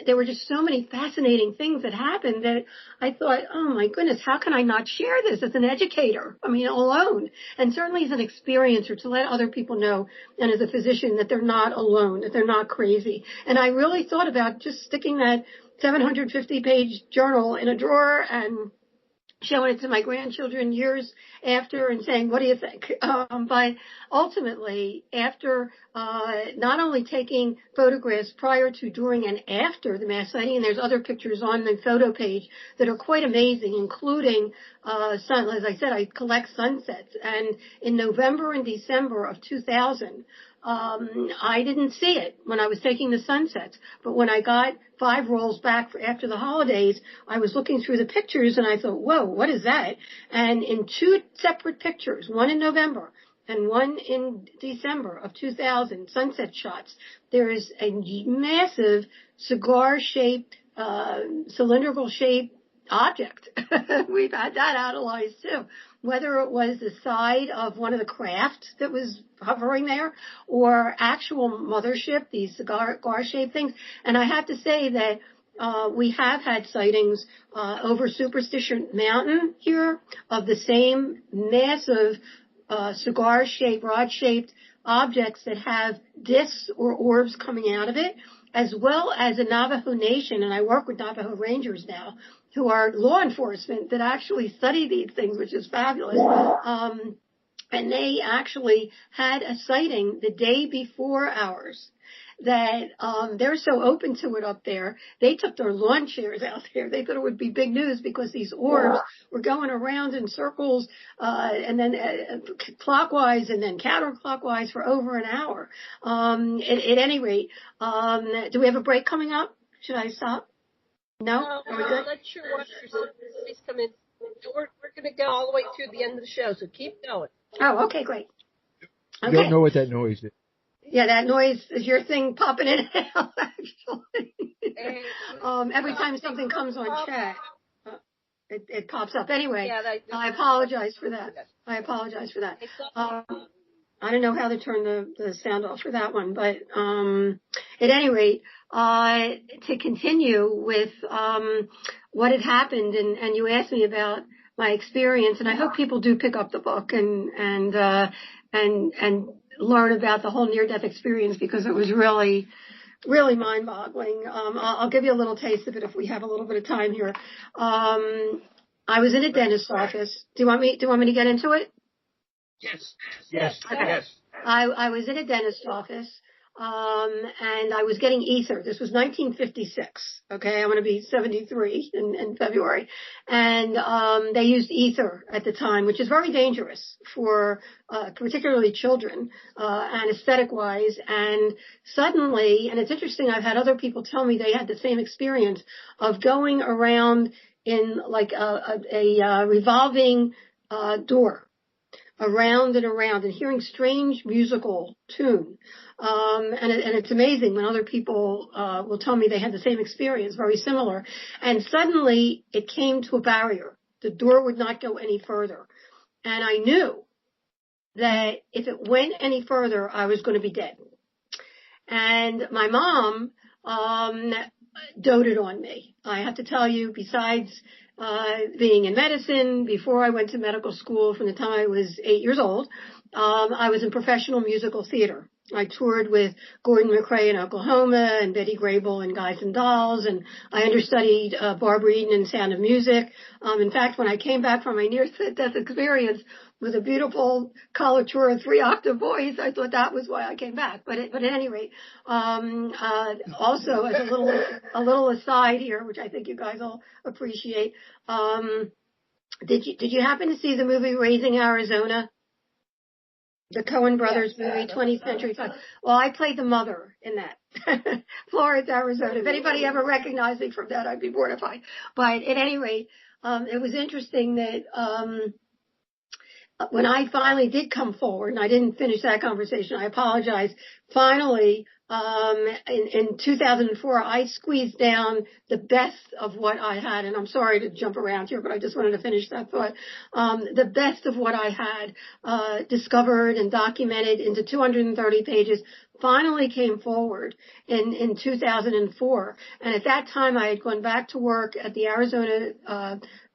there were just so many fascinating things that happened that I thought, oh my goodness, how can I not share this as an educator? I mean, alone. And certainly as an experiencer, to let other people know, and as a physician, that they're not alone, that they're not crazy. And I really thought about just sticking that 750-page journal in a drawer and showing it to my grandchildren years after and saying, what do you think? But ultimately, after not only taking photographs prior to, during, and after the mass sighting, and there's other pictures on the photo page that are quite amazing, including, as I said, I collect sunsets. And in November and December of 2000, I didn't see it when I was taking the sunsets, but when I got 5 rolls back after the holidays, I was looking through the pictures and I thought, whoa, what is that? And in 2 separate pictures, one in November and one in December of 2000, sunset shots, there is a massive cigar-shaped, cylindrical-shaped object. We've had that analyzed too. Whether it was the side of one of the craft that was hovering there or actual mothership, these cigar-shaped things. And I have to say that we have had sightings over Superstition Mountain here of the same massive cigar-shaped, rod-shaped objects that have discs or orbs coming out of it, as well as a Navajo Nation, and I work with Navajo Rangers now, who are law enforcement that actually study these things, which is fabulous. And they actually had a sighting the day before ours that they're so open to it up there. They took their lawn chairs out there. They thought it would be big news because these orbs were going around in circles and then clockwise and then counterclockwise for over an hour. At any rate, do we have a break coming up? Should I stop? No? I'm not sure what you're come in. We're going to go all the way through the end of the show, so keep going. Oh, okay, great. I don't know what that noise is. Yeah, that noise is your thing popping in and out, actually. Every time something comes on chat, it pops up. Anyway, I apologize for that. I don't know how to turn the sound off for that one, but at any rate, to continue with what had happened, and you asked me about my experience, and I hope people do pick up the book and learn about the whole near-death experience, because it was really, really mind-boggling. I'll give you a little taste of it if we have a little bit of time here. I was in a dentist's office. Do you want me to get into it? Yes. Okay. Yes. I was in a dentist's office, and I was getting ether. This was 1956. Okay. I'm going to be 73 in February. And, they used ether at the time, which is very dangerous for, particularly children, anesthetic wise. And suddenly, and it's interesting, I've had other people tell me they had the same experience of going around in like a revolving, door. Around and around, and hearing strange musical tune. And it's amazing when other people will tell me they had the same experience, very similar. And suddenly it came to a barrier. The door would not go any further. And I knew that if it went any further, I was going to be dead. And my mom doted on me. I have to tell you, besides being in medicine, before I went to medical school, from the time I was 8 years old, I was in professional musical theater. I toured with Gordon McRae in Oklahoma and Betty Grable in Guys and Dolls, and I understudied Barbara Eden in Sound of Music. In fact, when I came back from my near-death experience with a beautiful coloratura 3-octave voice, I thought that was why I came back. But at any rate, also as a little aside here, which I think you guys will appreciate, did you happen to see the movie Raising Arizona? The Coen Brothers movie, 20th Century Fox. Well, I played the mother in that. Florence, Arizona. If anybody ever recognized me from that, I'd be mortified. But at any rate, it was interesting that when I finally did come forward, and I didn't finish that conversation, I apologize. Finally, in 2004, I squeezed down the best of what I had, and I'm sorry to jump around here, but I just wanted to finish that thought. The best of what I had discovered and documented into 230 pages finally came forward in 2004. And at that time, I had gone back to work at the Arizona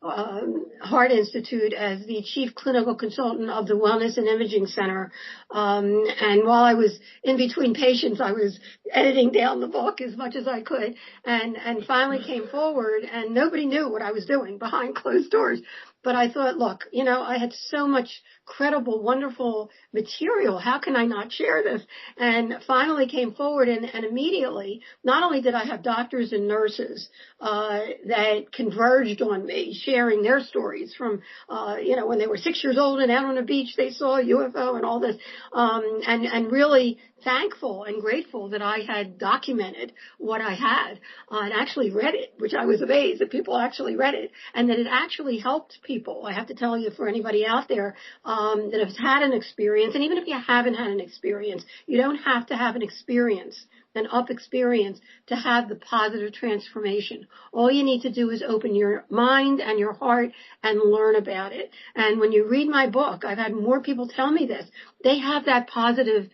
Heart Institute as the chief clinical consultant of the Wellness and Imaging Center. And while I was in between patients, I was editing down the book as much as I could, and finally came forward, and nobody knew what I was doing behind closed doors. But I thought, look, I had so much credible, wonderful material. How can I not share this? And finally came forward, and immediately, not only did I have doctors and nurses that converged on me, sharing their stories from, when they were 6 years old and out on a beach, they saw a UFO and all this, and really thankful and grateful that I had documented what I had and actually read it, which I was amazed that people actually read it, and that it actually helped people. I have to tell you, for anybody out there that has had an experience, and even if you haven't had an experience, you don't have to have an experience, an up experience, to have the positive transformation. All you need to do is open your mind and your heart and learn about it. And when you read my book, I've had more people tell me this. They have that positive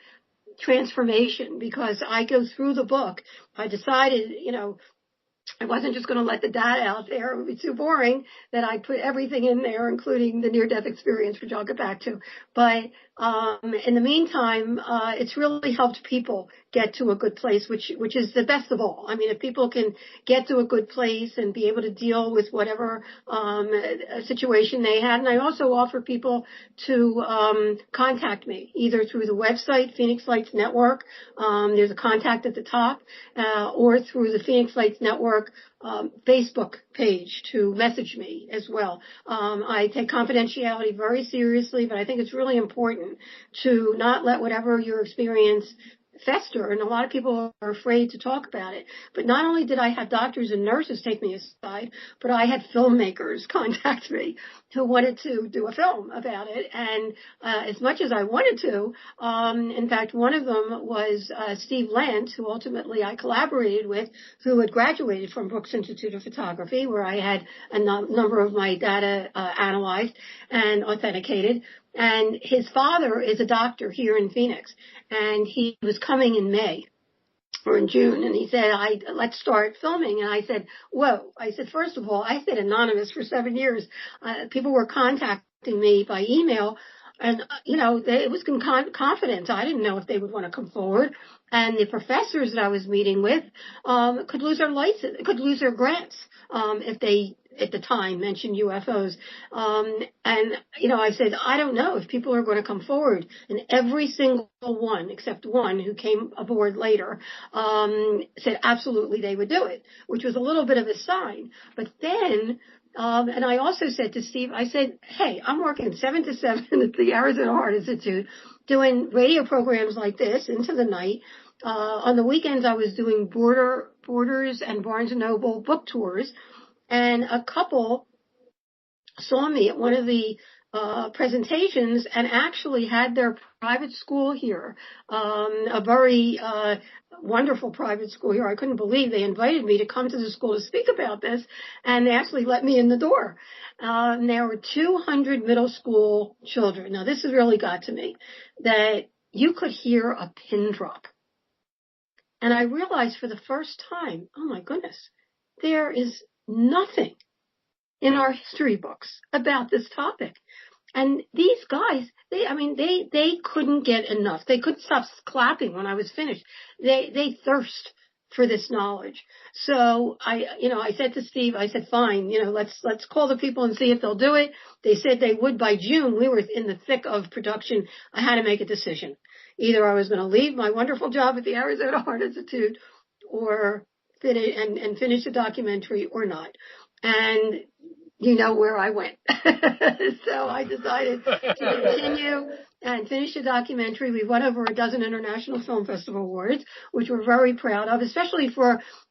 transformation because I go through the book. I decided, I wasn't just going to let the data out there. It would be too boring, that I put everything in there, including the near-death experience, which I'll get back to. But in the meantime, it's really helped people get to a good place, which is the best of all. I mean, if people can get to a good place and be able to deal with whatever situation they had. And I also offer people to contact me, either through the website, Phoenix Lights Network. There's a contact at the top, or through the Phoenix Lights Network Facebook page to message me as well. I take confidentiality very seriously, but I think it's really important to not let whatever your experience fester, and a lot of people are afraid to talk about it. But not only did I have doctors and nurses take me aside, but I had filmmakers contact me who wanted to do a film about it. And as much as I wanted to, in fact, one of them was Steve Lant, who ultimately I collaborated with, who had graduated from Brooks Institute of Photography, where I had a number of my data analyzed and authenticated. And his father is a doctor here in Phoenix, and he was coming in May or in June, and he said, let's start filming. And I said, whoa. I said, first of all, I stayed anonymous for 7 years. People were contacting me by email, and, it was confidence. I didn't know if they would want to come forward. And the professors that I was meeting with could lose their license, could lose their grants if they at the time mentioned UFOs. I said, I don't know if people are going to come forward. And every single one, except one who came aboard later, said absolutely they would do it, which was a little bit of a sign. But then, and I also said to Steve, I said, hey, I'm working 7 to 7 at the Arizona Heart Institute doing radio programs like this into the night. On the weekends, I was doing Borders and Barnes & Noble book tours. And a couple saw me at one of the presentations and actually had their private school here, a very wonderful private school here. I couldn't believe they invited me to come to the school to speak about this, and they actually let me in the door. And there were 200 middle school children. Now, this has really got to me, that you could hear a pin drop. And I realized for the first time, oh my goodness, there is nothing in our history books about this topic. And these guys, they couldn't get enough. They couldn't stop clapping when I was finished. They thirst for this knowledge. So I said to Steve, I said, fine, let's call the people and see if they'll do it. They said they would by June. We were in the thick of production. I had to make a decision. Either I was going to leave my wonderful job at the Arizona Heart Institute or finish the documentary or not. And you know where I went. So I decided to continue and finish the documentary. We won over a dozen International Film Festival awards, which we're very proud of, especially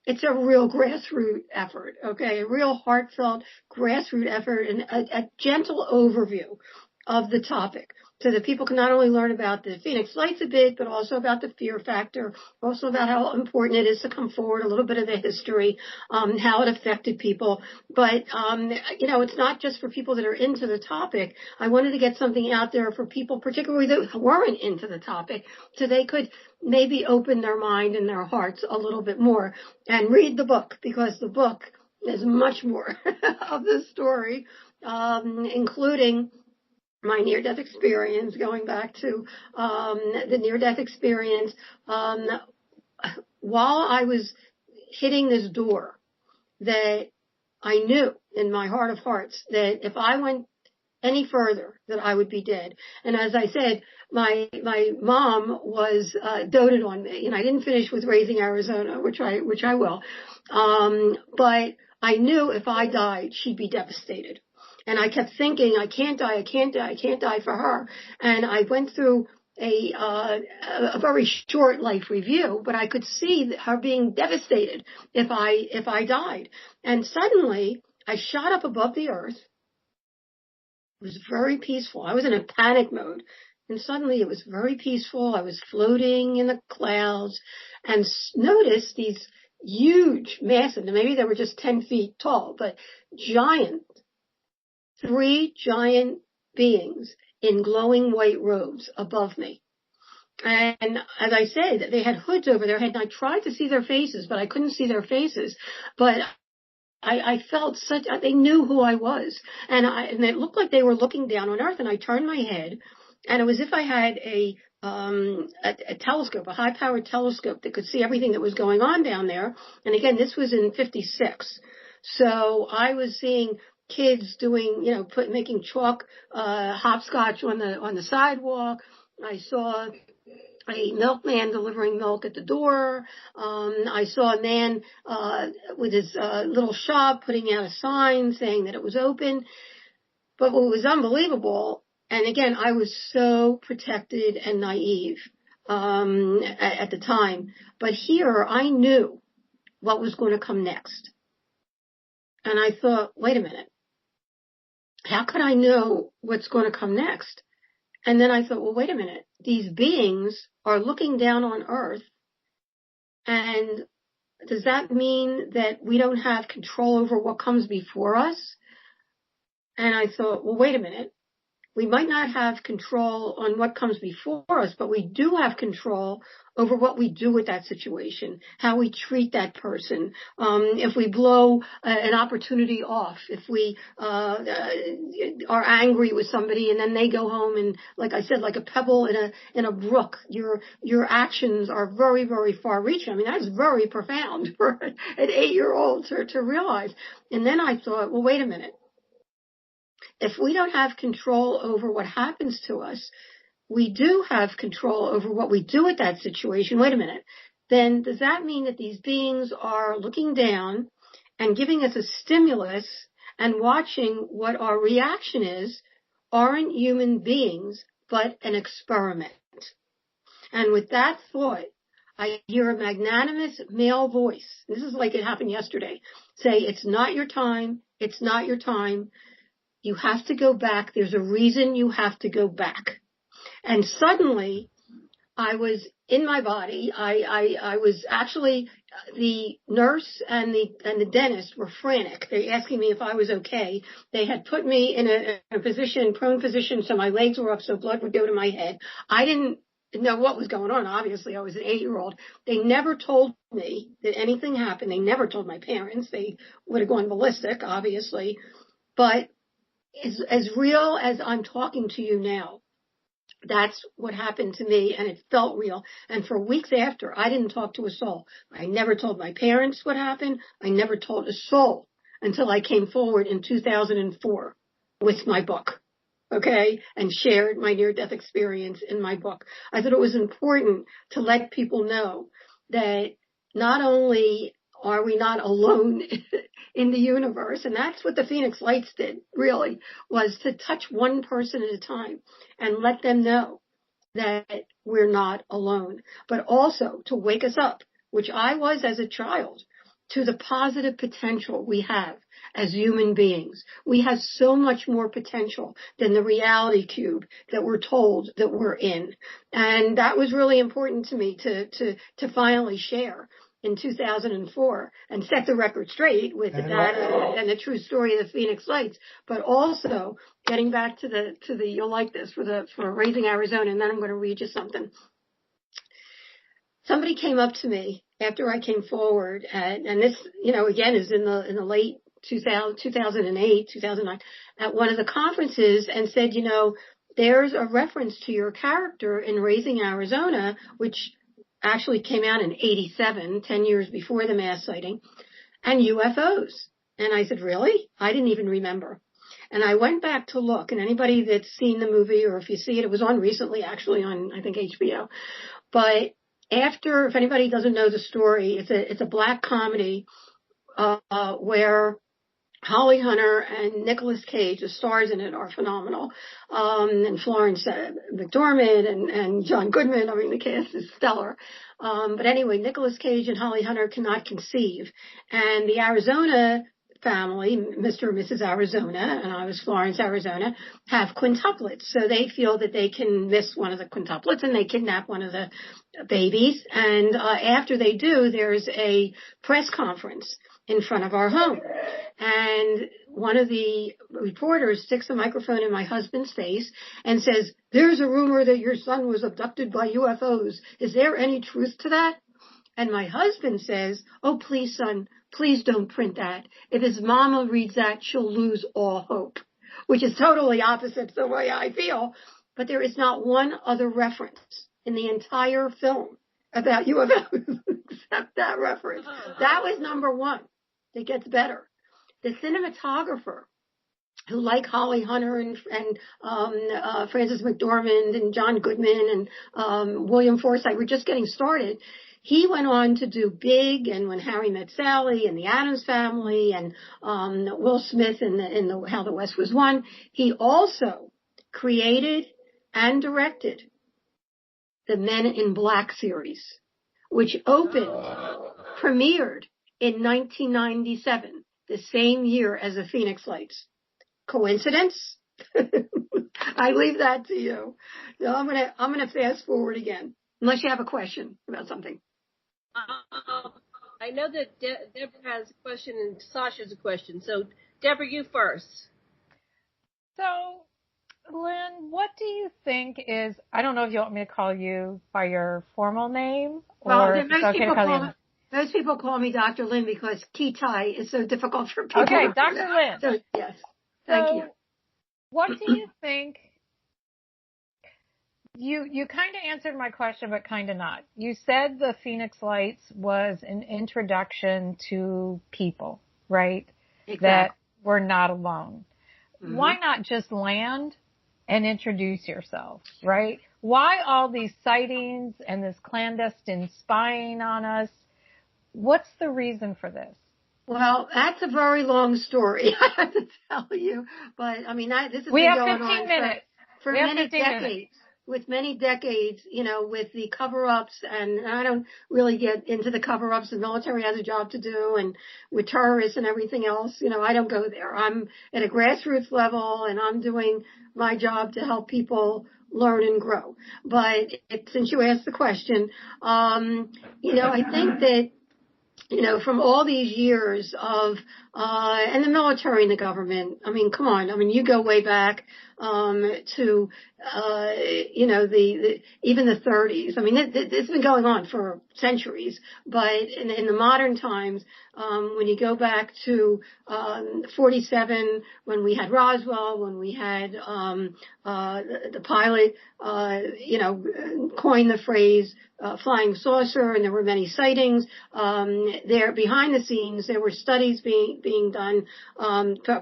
it's a real grassroots effort, okay? A real heartfelt grassroots effort and a gentle overview of the topic, so that people can not only learn about the Phoenix Lights a bit, but also about the fear factor, also about how important it is to come forward, a little bit of the history, how it affected people. But, it's not just for people that are into the topic. I wanted to get something out there for people, particularly that weren't into the topic, so they could maybe open their mind and their hearts a little bit more and read the book, because the book is much more of the story, including my near-death experience, going back to the near-death experience. While I was hitting this door, that I knew in my heart of hearts that if I went any further, that I would be dead. And as I said, my mom was doted on me, and I didn't finish with Raising Arizona, which I will. But I knew if I died, she'd be devastated. And I kept thinking, I can't die for her. And I went through a very short life review, but I could see her being devastated if I died. And suddenly I shot up above the earth. It was very peaceful. I was in a panic mode. And suddenly it was very peaceful. I was floating in the clouds and noticed these huge, massive, maybe they were just 10 feet tall, but giant, 3 giant beings in glowing white robes above me. And as I said, they had hoods over their head, and I tried to see their faces, but I couldn't see their faces. But I felt they knew who I was. And it looked like they were looking down on earth, and I turned my head, and it was as if I had a telescope, a high-powered telescope that could see everything that was going on down there. And again, this was in 56. So I was seeing kids doing, making chalk, hopscotch on the sidewalk. I saw a milkman delivering milk at the door. I saw a man, with his, little shop putting out a sign saying that it was open. But what was unbelievable, and again, I was so protected and naive. at the time. But here I knew what was going to come next. And I thought, wait a minute. How could I know what's going to come next? And then I thought, well, wait a minute. These beings are looking down on Earth. And does that mean that we don't have control over what comes before us? And I thought, well, wait a minute. We might not have control on what comes before us, but we do have control over what we do with that situation, how we treat that person. If we blow an opportunity off, if we are angry with somebody and then they go home and, like I said, like a pebble in a brook, your actions are very, very far-reaching. I mean, that's very profound for an 8-year-old to realize. And then I thought, well, wait a minute. If we don't have control over what happens to us, we do have control over what we do with that situation. Wait a minute. Then does that mean that these beings are looking down and giving us a stimulus and watching what our reaction is aren't human beings, but an experiment? And with that thought, I hear a magnanimous male voice. This is like it happened yesterday. Say, it's not your time. It's not your time. You have to go back. There's a reason you have to go back. And suddenly I was in my body. I was actually, the nurse and the dentist were frantic. They asking me if I was okay. They had put me in a position, prone position, so my legs were up so blood would go to my head. I didn't know what was going on. Obviously, I was an 8-year-old. They never told me that anything happened. They never told my parents. They would have gone ballistic, obviously. But as real as I'm talking to you now, that's what happened to me, and it felt real. And for weeks after, I didn't talk to a soul. I never told my parents what happened. I never told a soul until I came forward in 2004 with my book, okay, and shared my near-death experience in my book. I thought it was important to let people know that not only are we not alone in the universe? And that's what the Phoenix Lights did, really, was to touch one person at a time and let them know that we're not alone, but also to wake us up, which I was as a child, to the positive potential we have as human beings. We have so much more potential than the reality cube that we're told that we're in. And that was really important to me to finally share in 2004 and set the record straight with the data and the true story of the Phoenix Lights, but also getting back to the you'll like this for Raising Arizona, and then I'm going to read you something. Somebody came up to me after I came forward, and this, again, is in the late 2008, 2009, at one of the conferences, and said, there's a reference to your character in Raising Arizona, which actually came out in 87, 10 years before the mass sighting, and UFOs. And I said, really? I didn't even remember. And I went back to look, and anybody that's seen the movie, or if you see it, it was on recently, actually on, I think, HBO. But if anybody doesn't know the story, it's a black comedy, where Holly Hunter and Nicolas Cage, the stars in it, are phenomenal. And Florence McDormand and John Goodman. I mean, the cast is stellar. But anyway, Nicolas Cage and Holly Hunter cannot conceive. And the Arizona family, Mr. and Mrs. Arizona, and I was Florence, Arizona, have quintuplets. So they feel that they can miss one of the quintuplets and they kidnap one of the babies. And after they do, there's a press conference in front of our home. And one of the reporters sticks a microphone in my husband's face and says, there's a rumor that your son was abducted by UFOs. Is there any truth to that? And my husband says, oh, please, son, please don't print that. If his mama reads that, she'll lose all hope, which is totally opposite to the way I feel. But there is not one other reference in the entire film about UFOs except that reference. That was number one. It gets better. The cinematographer, who, like Holly Hunter and Frances McDormand and John Goodman and William Forsythe, were just getting started. He went on to do Big and When Harry Met Sally and The Addams Family and Will Smith in the How the West Was Won. He also created and directed the Men in Black series, which premiered in 1997, the same year as the Phoenix Lights. Coincidence? I leave that to you. So I'm gonna fast forward again, unless you have a question about something. I know that Deborah has a question and Sasha's a question. So, Deborah, you first. So, Lynn, what do you think is, I don't know if you want me to call you by your formal name, or if it's okay to call you. Most people call me Dr. Lynn because Kitei is so difficult for people. Okay, Dr. Lynn. So, yes, thank you. What do you think? You kind of answered my question, but kind of not. You said the Phoenix Lights was an introduction to people, right? Exactly. That we're not alone. Mm-hmm. Why not just land and introduce yourself, right? Why all these sightings and this clandestine spying on us? What's the reason for this? Well, that's a very long story, I have to tell you. But, I mean, this has been going on for many decades. With many decades, with the cover-ups, and I don't really get into the cover-ups. The military has a job to do, and with terrorists and everything else, I don't go there. I'm at a grassroots level, and I'm doing my job to help people learn and grow. But since you asked the question, I think that, from all these years of, and the military and the government, I mean, come on. I mean, you go way back, to, even the 30s. I mean, it's been going on for centuries, but in the modern times, when you go back to, 47, when we had Roswell, when we had, the pilot, coined the phrase, flying saucer, and there were many sightings. There behind the scenes, there were studies being done,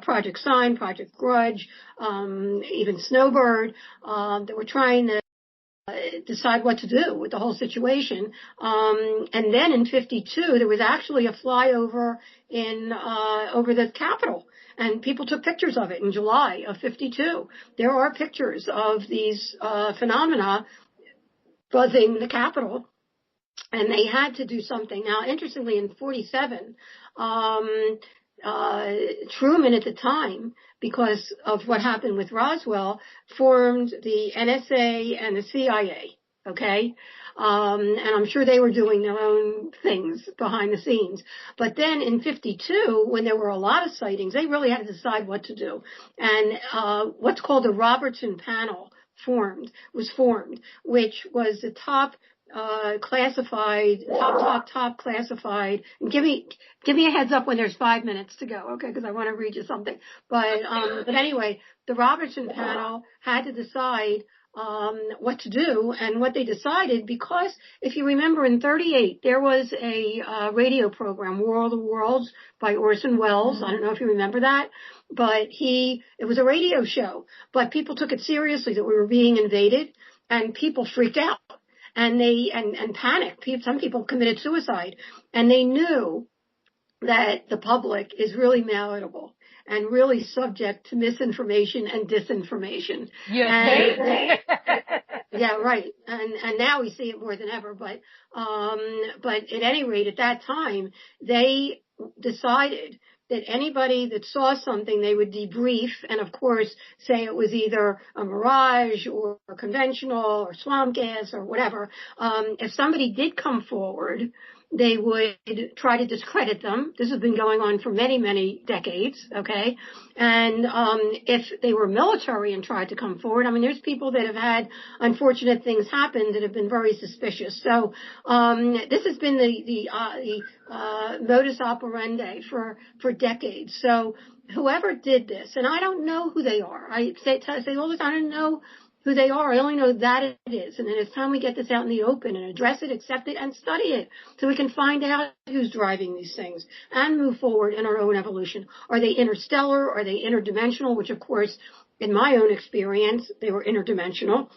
Project Sign, Project Grudge, even Snowbird, that were trying to decide what to do with the whole situation. And then in 52, there was actually a flyover over the Capitol, and people took pictures of it in July of 52. There are pictures of these phenomena buzzing the Capitol, and they had to do something. Now, interestingly, in 47, Truman at the time, because of what happened with Roswell, formed the NSA and the CIA, okay? And I'm sure they were doing their own things behind the scenes. But then in 52, when there were a lot of sightings, they really had to decide what to do. And what's called the Robertson Panel was formed, which was the top classified, top classified. And give me a heads up when there's 5 minutes to go, okay? Because I want to read you something. But anyway, the Robertson Panel had to decide what to do, and what they decided, because if you remember in 38, there was a radio program, War of the Worlds by Orson Welles. Mm-hmm. I don't know if you remember that, but it was a radio show, but people took it seriously that we were being invaded, and people freaked out. And and panicked. Some people committed suicide, and they knew that the public is really malleable and really subject to misinformation and disinformation. Yes. Yeah, right. And now we see it more than ever. But at any rate, at that time, they decided that anybody that saw something, they would debrief and, of course, say it was either a mirage or conventional or swamp gas or whatever. If somebody did come forward, they would try to discredit them. This has been going on for many, many decades, okay? And if they were military and tried to come forward, I mean, there's people that have had unfortunate things happen that have been very suspicious. So this has been the modus operandi for decades. So whoever did this, and I don't know who they are. I say all the time, I don't know who they are. I only know that it is. And then it's time we get this out in the open and address it, accept it, and study it so we can find out who's driving these things and move forward in our own evolution. Are they interstellar? Are they interdimensional? Which, of course, in my own experience, they were interdimensional.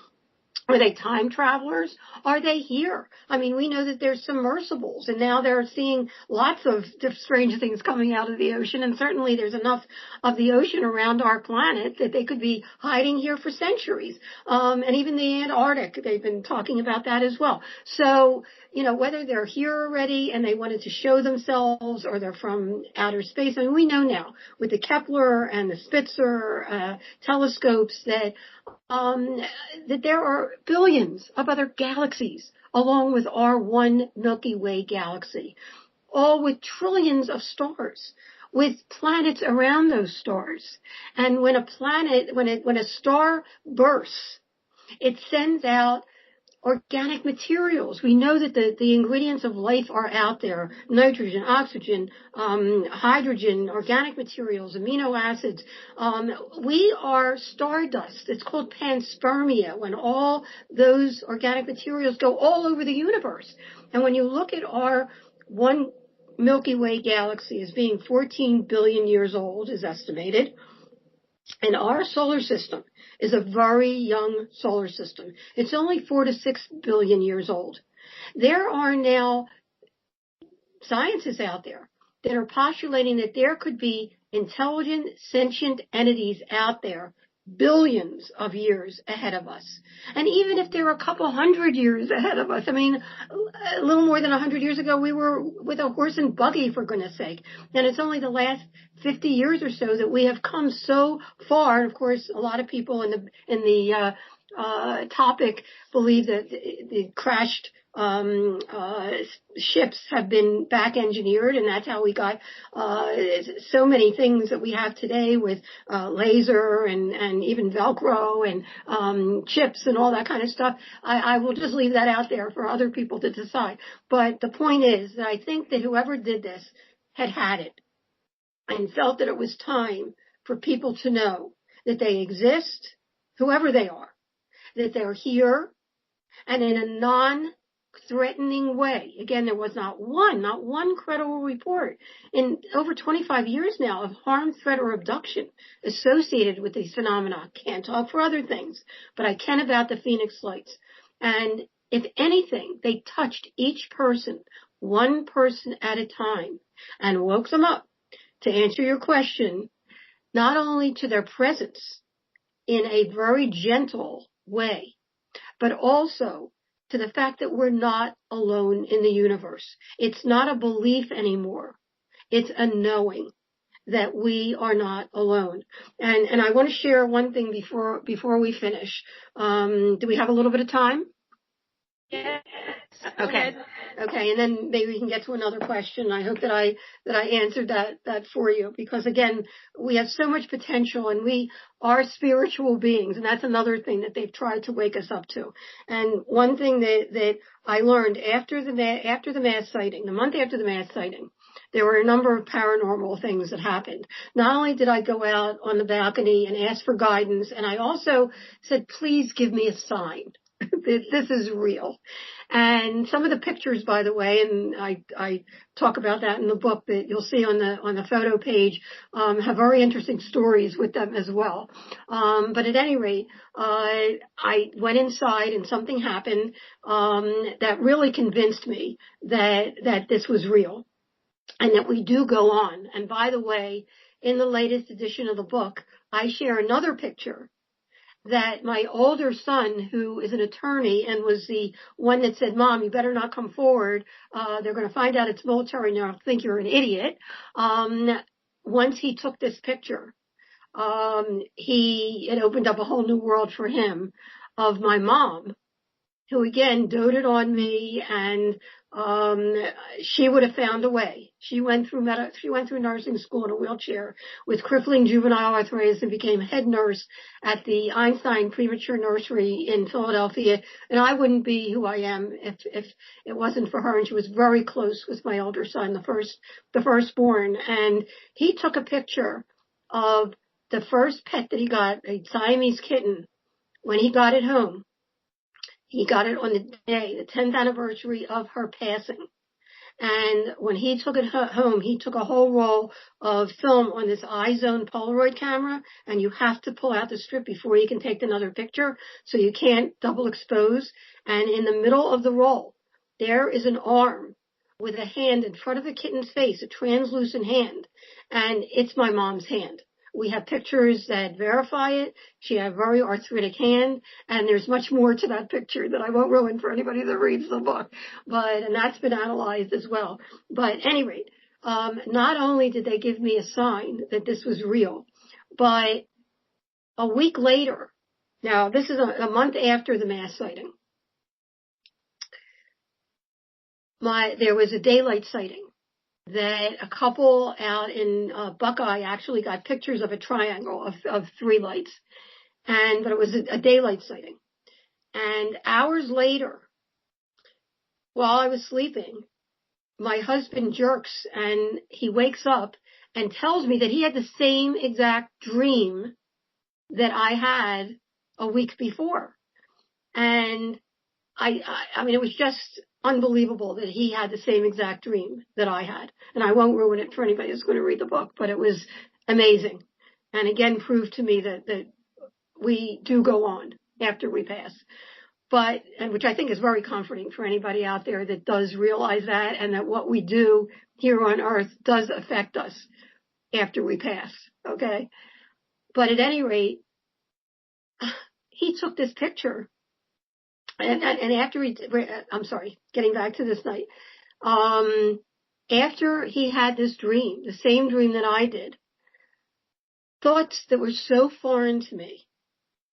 Are they time travelers? Are they here? I mean, we know that there's submersibles, and now they're seeing lots of strange things coming out of the ocean, and certainly there's enough of the ocean around our planet that they could be hiding here for centuries. And even the Antarctic, they've been talking about that as well. So, whether they're here already and they wanted to show themselves or they're from outer space, I mean, we know now with the Kepler and the Spitzer telescopes that there are billions of other galaxies along with our one Milky Way galaxy, all with trillions of stars, with planets around those stars. And when a star bursts, it sends out organic materials. We know that the ingredients of life are out there: nitrogen, oxygen, hydrogen, organic materials, amino acids. We are stardust. It's called panspermia, when all those organic materials go all over the universe. And when you look at our one Milky Way galaxy as being 14 billion years old, is estimated, and our solar system is a very young solar system. It's only 4 to 6 billion years old. There are now scientists out there that are postulating that there could be intelligent, sentient entities out there billions of years ahead of us. And even if they're a couple hundred years ahead of us, I mean, a little more than 100 years ago, we were with a horse and buggy, for goodness sake. And it's only the last 50 years or so that we have come so far. And of course, a lot of people in the topic believe that the crashed ships have been back engineered, and that's how we got so many things that we have today with laser and even Velcro and chips and all that kind of stuff. I will just leave that out there for other people to decide. But the point is that I think that whoever did this had it and felt that it was time for people to know that they exist, whoever they are, that they're here, and in a non-threatening way. Again, there was not one credible report in over 25 years now of harm, threat, or abduction associated with these phenomena. Can't talk for other things, but I can about the Phoenix Lights. And if anything, they touched each person, one person at a time, and woke them up, to answer your question, not only to their presence in a very gentle way, but also to the fact that we're not alone in the universe. It's not a belief anymore. It's a knowing that we are not alone. And I want to share one thing before we finish. Do we have a little bit of time? Yes. Okay. Okay, and then maybe we can get to another question. I hope that I answered that for you, because again, we have so much potential, and we are spiritual beings, and that's another thing that they've tried to wake us up to. And one thing that I learned after the mass sighting, the month after the mass sighting, there were a number of paranormal things that happened. Not only did I go out on the balcony and ask for guidance, and I also said, please give me a sign. This is real. And some of the pictures, by the way, and I talk about that in the book that you'll see on the photo page, have very interesting stories with them as well. But at any rate, I went inside and something happened that really convinced me that this was real and that we do go on. And by the way, in the latest edition of the book, I share another picture that my older son, who is an attorney and was the one that said, Mom, you better not come forward. They're going to find out it's military and they'll think you're an idiot. Once he took this picture, it opened up a whole new world for him of my mom, who again doted on me, and she would have found a way. She went through nursing school in a wheelchair with crippling juvenile arthritis and became head nurse at the Einstein Premature Nursery in Philadelphia. And I wouldn't be who I am if it wasn't for her. And she was very close with my older son, the firstborn. And he took a picture of the first pet that he got, a Siamese kitten, when he got it home. He got it on the day, the 10th anniversary of her passing. And when he took it home, he took a whole roll of film on this iZone Polaroid camera, and you have to pull out the strip before you can take another picture, so you can't double expose. And in the middle of the roll, there is an arm with a hand in front of the kitten's face, a translucent hand, and it's my mom's hand. We have pictures that verify it. She had a very arthritic hand, and there's much more to that picture that I won't ruin for anybody that reads the book. And that's been analyzed as well. But at any rate, not only did they give me a sign that this was real, but a week later, now this is a month after the mass sighting, there was a daylight sighting that a couple out in Buckeye actually got pictures of a triangle of three lights, but it was a daylight sighting. And hours later, while I was sleeping, my husband jerks and he wakes up and tells me that he had the same exact dream that I had a week before. And I mean, it was just unbelievable that he had the same exact dream that I had. And I won't ruin it for anybody who's going to read the book, but it was amazing. And again, proved to me that we do go on after we pass. And which I think is very comforting for anybody out there that does realize that, and that what we do here on earth does affect us after we pass. Okay. But at any rate, he took this picture. And after I'm sorry, getting back to this night, after he had this dream, the same dream that I did, thoughts that were so foreign to me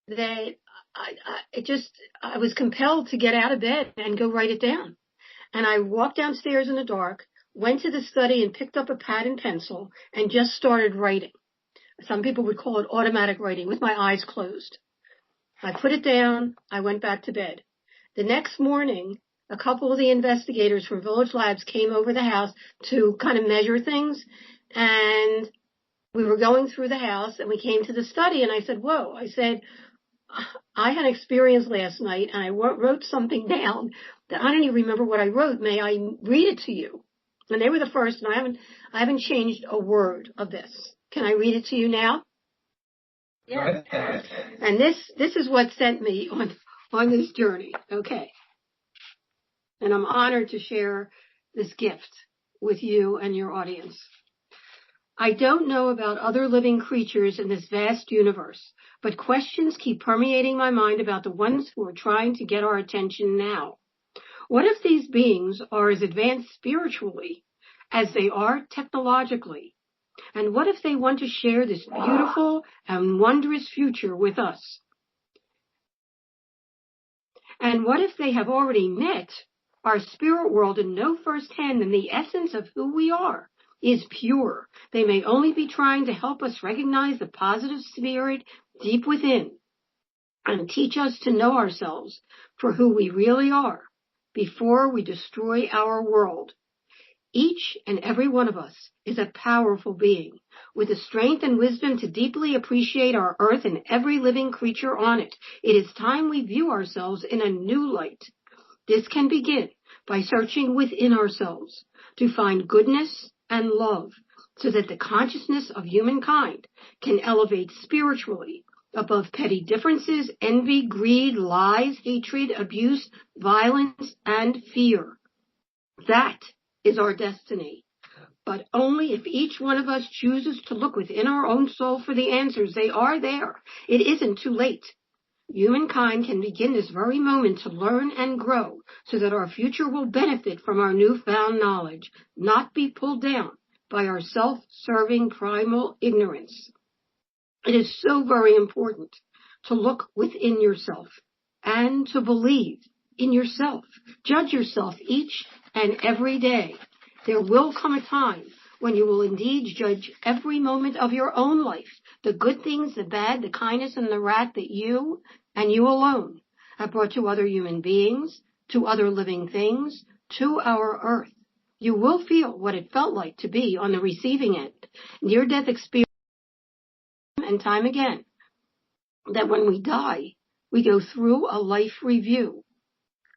that I was compelled to get out of bed and go write it down. And I walked downstairs in the dark, went to the study and picked up a pad and pencil and just started writing. Some people would call it automatic writing, with my eyes closed. I put it down. I went back to bed. The next morning, a couple of the investigators from Village Labs came over the house to kind of measure things. And we were going through the house and we came to the study and I said, whoa, I said, I had an experience last night and I wrote something down that I don't even remember what I wrote. May I read it to you? And they were the first, and I haven't changed a word of this. Can I read it to you now? Yeah. And this is what sent me on this journey. Okay. And I'm honored to share this gift with you and your audience. I don't know about other living creatures in this vast universe, but questions keep permeating my mind about the ones who are trying to get our attention now. What if these beings are as advanced spiritually as they are technologically? And what if they want to share this beautiful and wondrous future with us? And what if they have already met our spirit world and know firsthand that the essence of who we are is pure? They may only be trying to help us recognize the positive spirit deep within and teach us to know ourselves for who we really are before we destroy our world. Each and every one of us is a powerful being with the strength and wisdom to deeply appreciate our earth and every living creature on it. It is time we view ourselves in a new light. This can begin by searching within ourselves to find goodness and love so that the consciousness of humankind can elevate spiritually above petty differences, envy, greed, lies, hatred, abuse, violence, and fear. That is our destiny. But only if each one of us chooses to look within our own soul for the answers. They are there. It isn't too late. Humankind can begin this very moment to learn and grow so that our future will benefit from our newfound knowledge, not be pulled down by our self-serving primal ignorance. It is so very important to look within yourself and to believe in yourself. Judge yourself each and every day. There will come a time when you will indeed judge every moment of your own life, the good things, the bad, the kindness, and the wrath that you and you alone have brought to other human beings, to other living things, to our earth. You will feel what it felt like to be on the receiving end. Near-death experience and time again, that when we die, we go through a life review.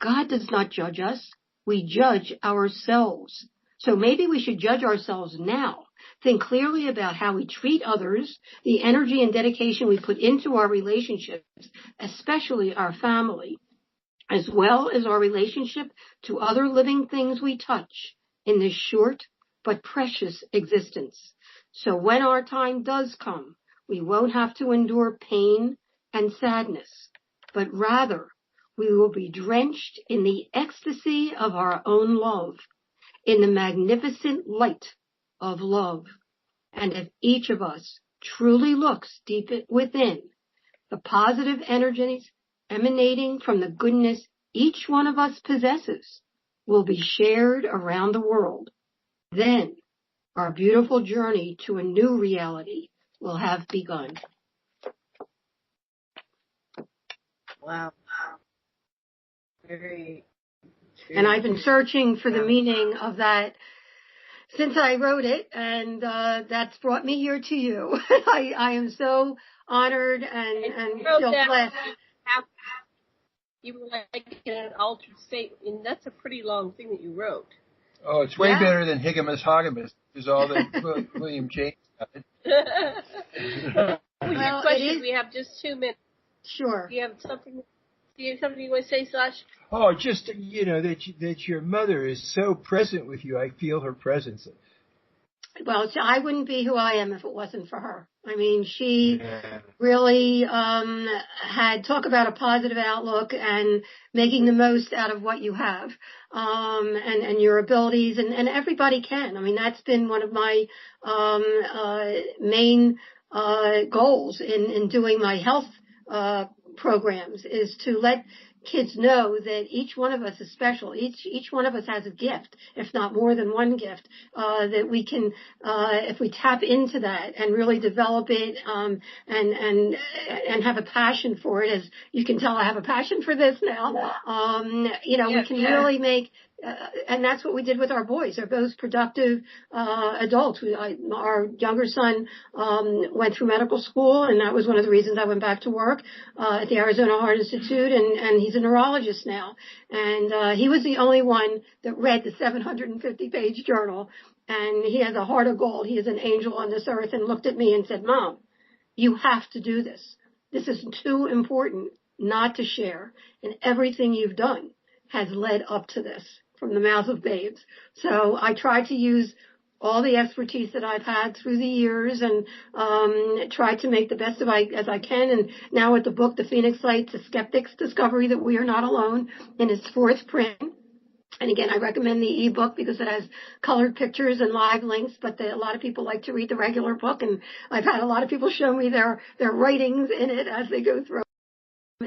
God does not judge us. We judge ourselves. So maybe we should judge ourselves now. Think clearly about how we treat others, the energy and dedication we put into our relationships, especially our family, as well as our relationship to other living things we touch in this short but precious existence. So when our time does come, we won't have to endure pain and sadness, but rather we will be drenched in the ecstasy of our own love, in the magnificent light of love. And if each of us truly looks deep within, the positive energies emanating from the goodness each one of us possesses will be shared around the world. Then our beautiful journey to a new reality will have begun. Wow. Very true. And I've been searching for the meaning of that since I wrote it, and that's brought me here to you. I am so honored and feel blessed. You were like in an altered state, and that's a pretty long thing that you wrote. Oh, it's way better than Higamus Hogamus, is all that William James got. Well, question, we have just 2 minutes. Sure. Do you have something you want to say, Sash? Oh, just, that your mother is so present with you. I feel her presence. Well, I wouldn't be who I am if it wasn't for her. I mean, she really had talk about a positive outlook and making the most out of what you have, and your abilities, and everybody can. I mean, that's been one of my main goals in doing my health programs, is to let kids know that each one of us is special. Each one of us has a gift, if not more than one gift, that we can, if we tap into that and really develop it, and have a passion for it. As you can tell, I have a passion for this now. We can really make, and that's what we did with our boys. They're both productive adults. Our younger son went through medical school, and that was one of the reasons I went back to work at the Arizona Heart Institute, and he's a neurologist now. And he was the only one that read the 750-page journal, and he has a heart of gold. He is an angel on this earth, and looked at me and said, "Mom, you have to do this. This is too important not to share, and everything you've done has led up to this from the mouths of babes." So I try to use all the expertise that I've had through the years, and try to make the best of as I can. And now with the book, The Phoenix Lights, A Skeptic's Discovery That We Are Not Alone, in its 4th print. And again, I recommend the ebook because it has colored pictures and live links, but a lot of people like to read the regular book, and I've had a lot of people show me their writings in it as they go through,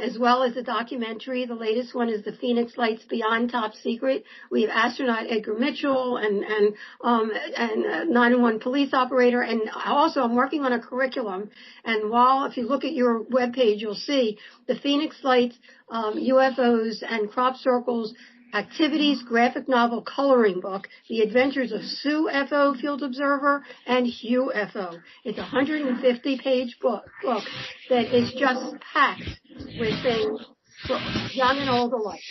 as well as a documentary. The latest one is The Phoenix Lights Beyond Top Secret. We have astronaut Edgar Mitchell and 911 police operator. And also I'm working on a curriculum. And if you look at your webpage, you'll see the Phoenix Lights, UFOs and crop circles activities graphic novel coloring book, The Adventures of Sue FO Field Observer and Hugh FO. It's a 150-page book that is just packed with things for young and old alike.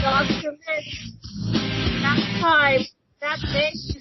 Dr. Mitch, that's time. Thank you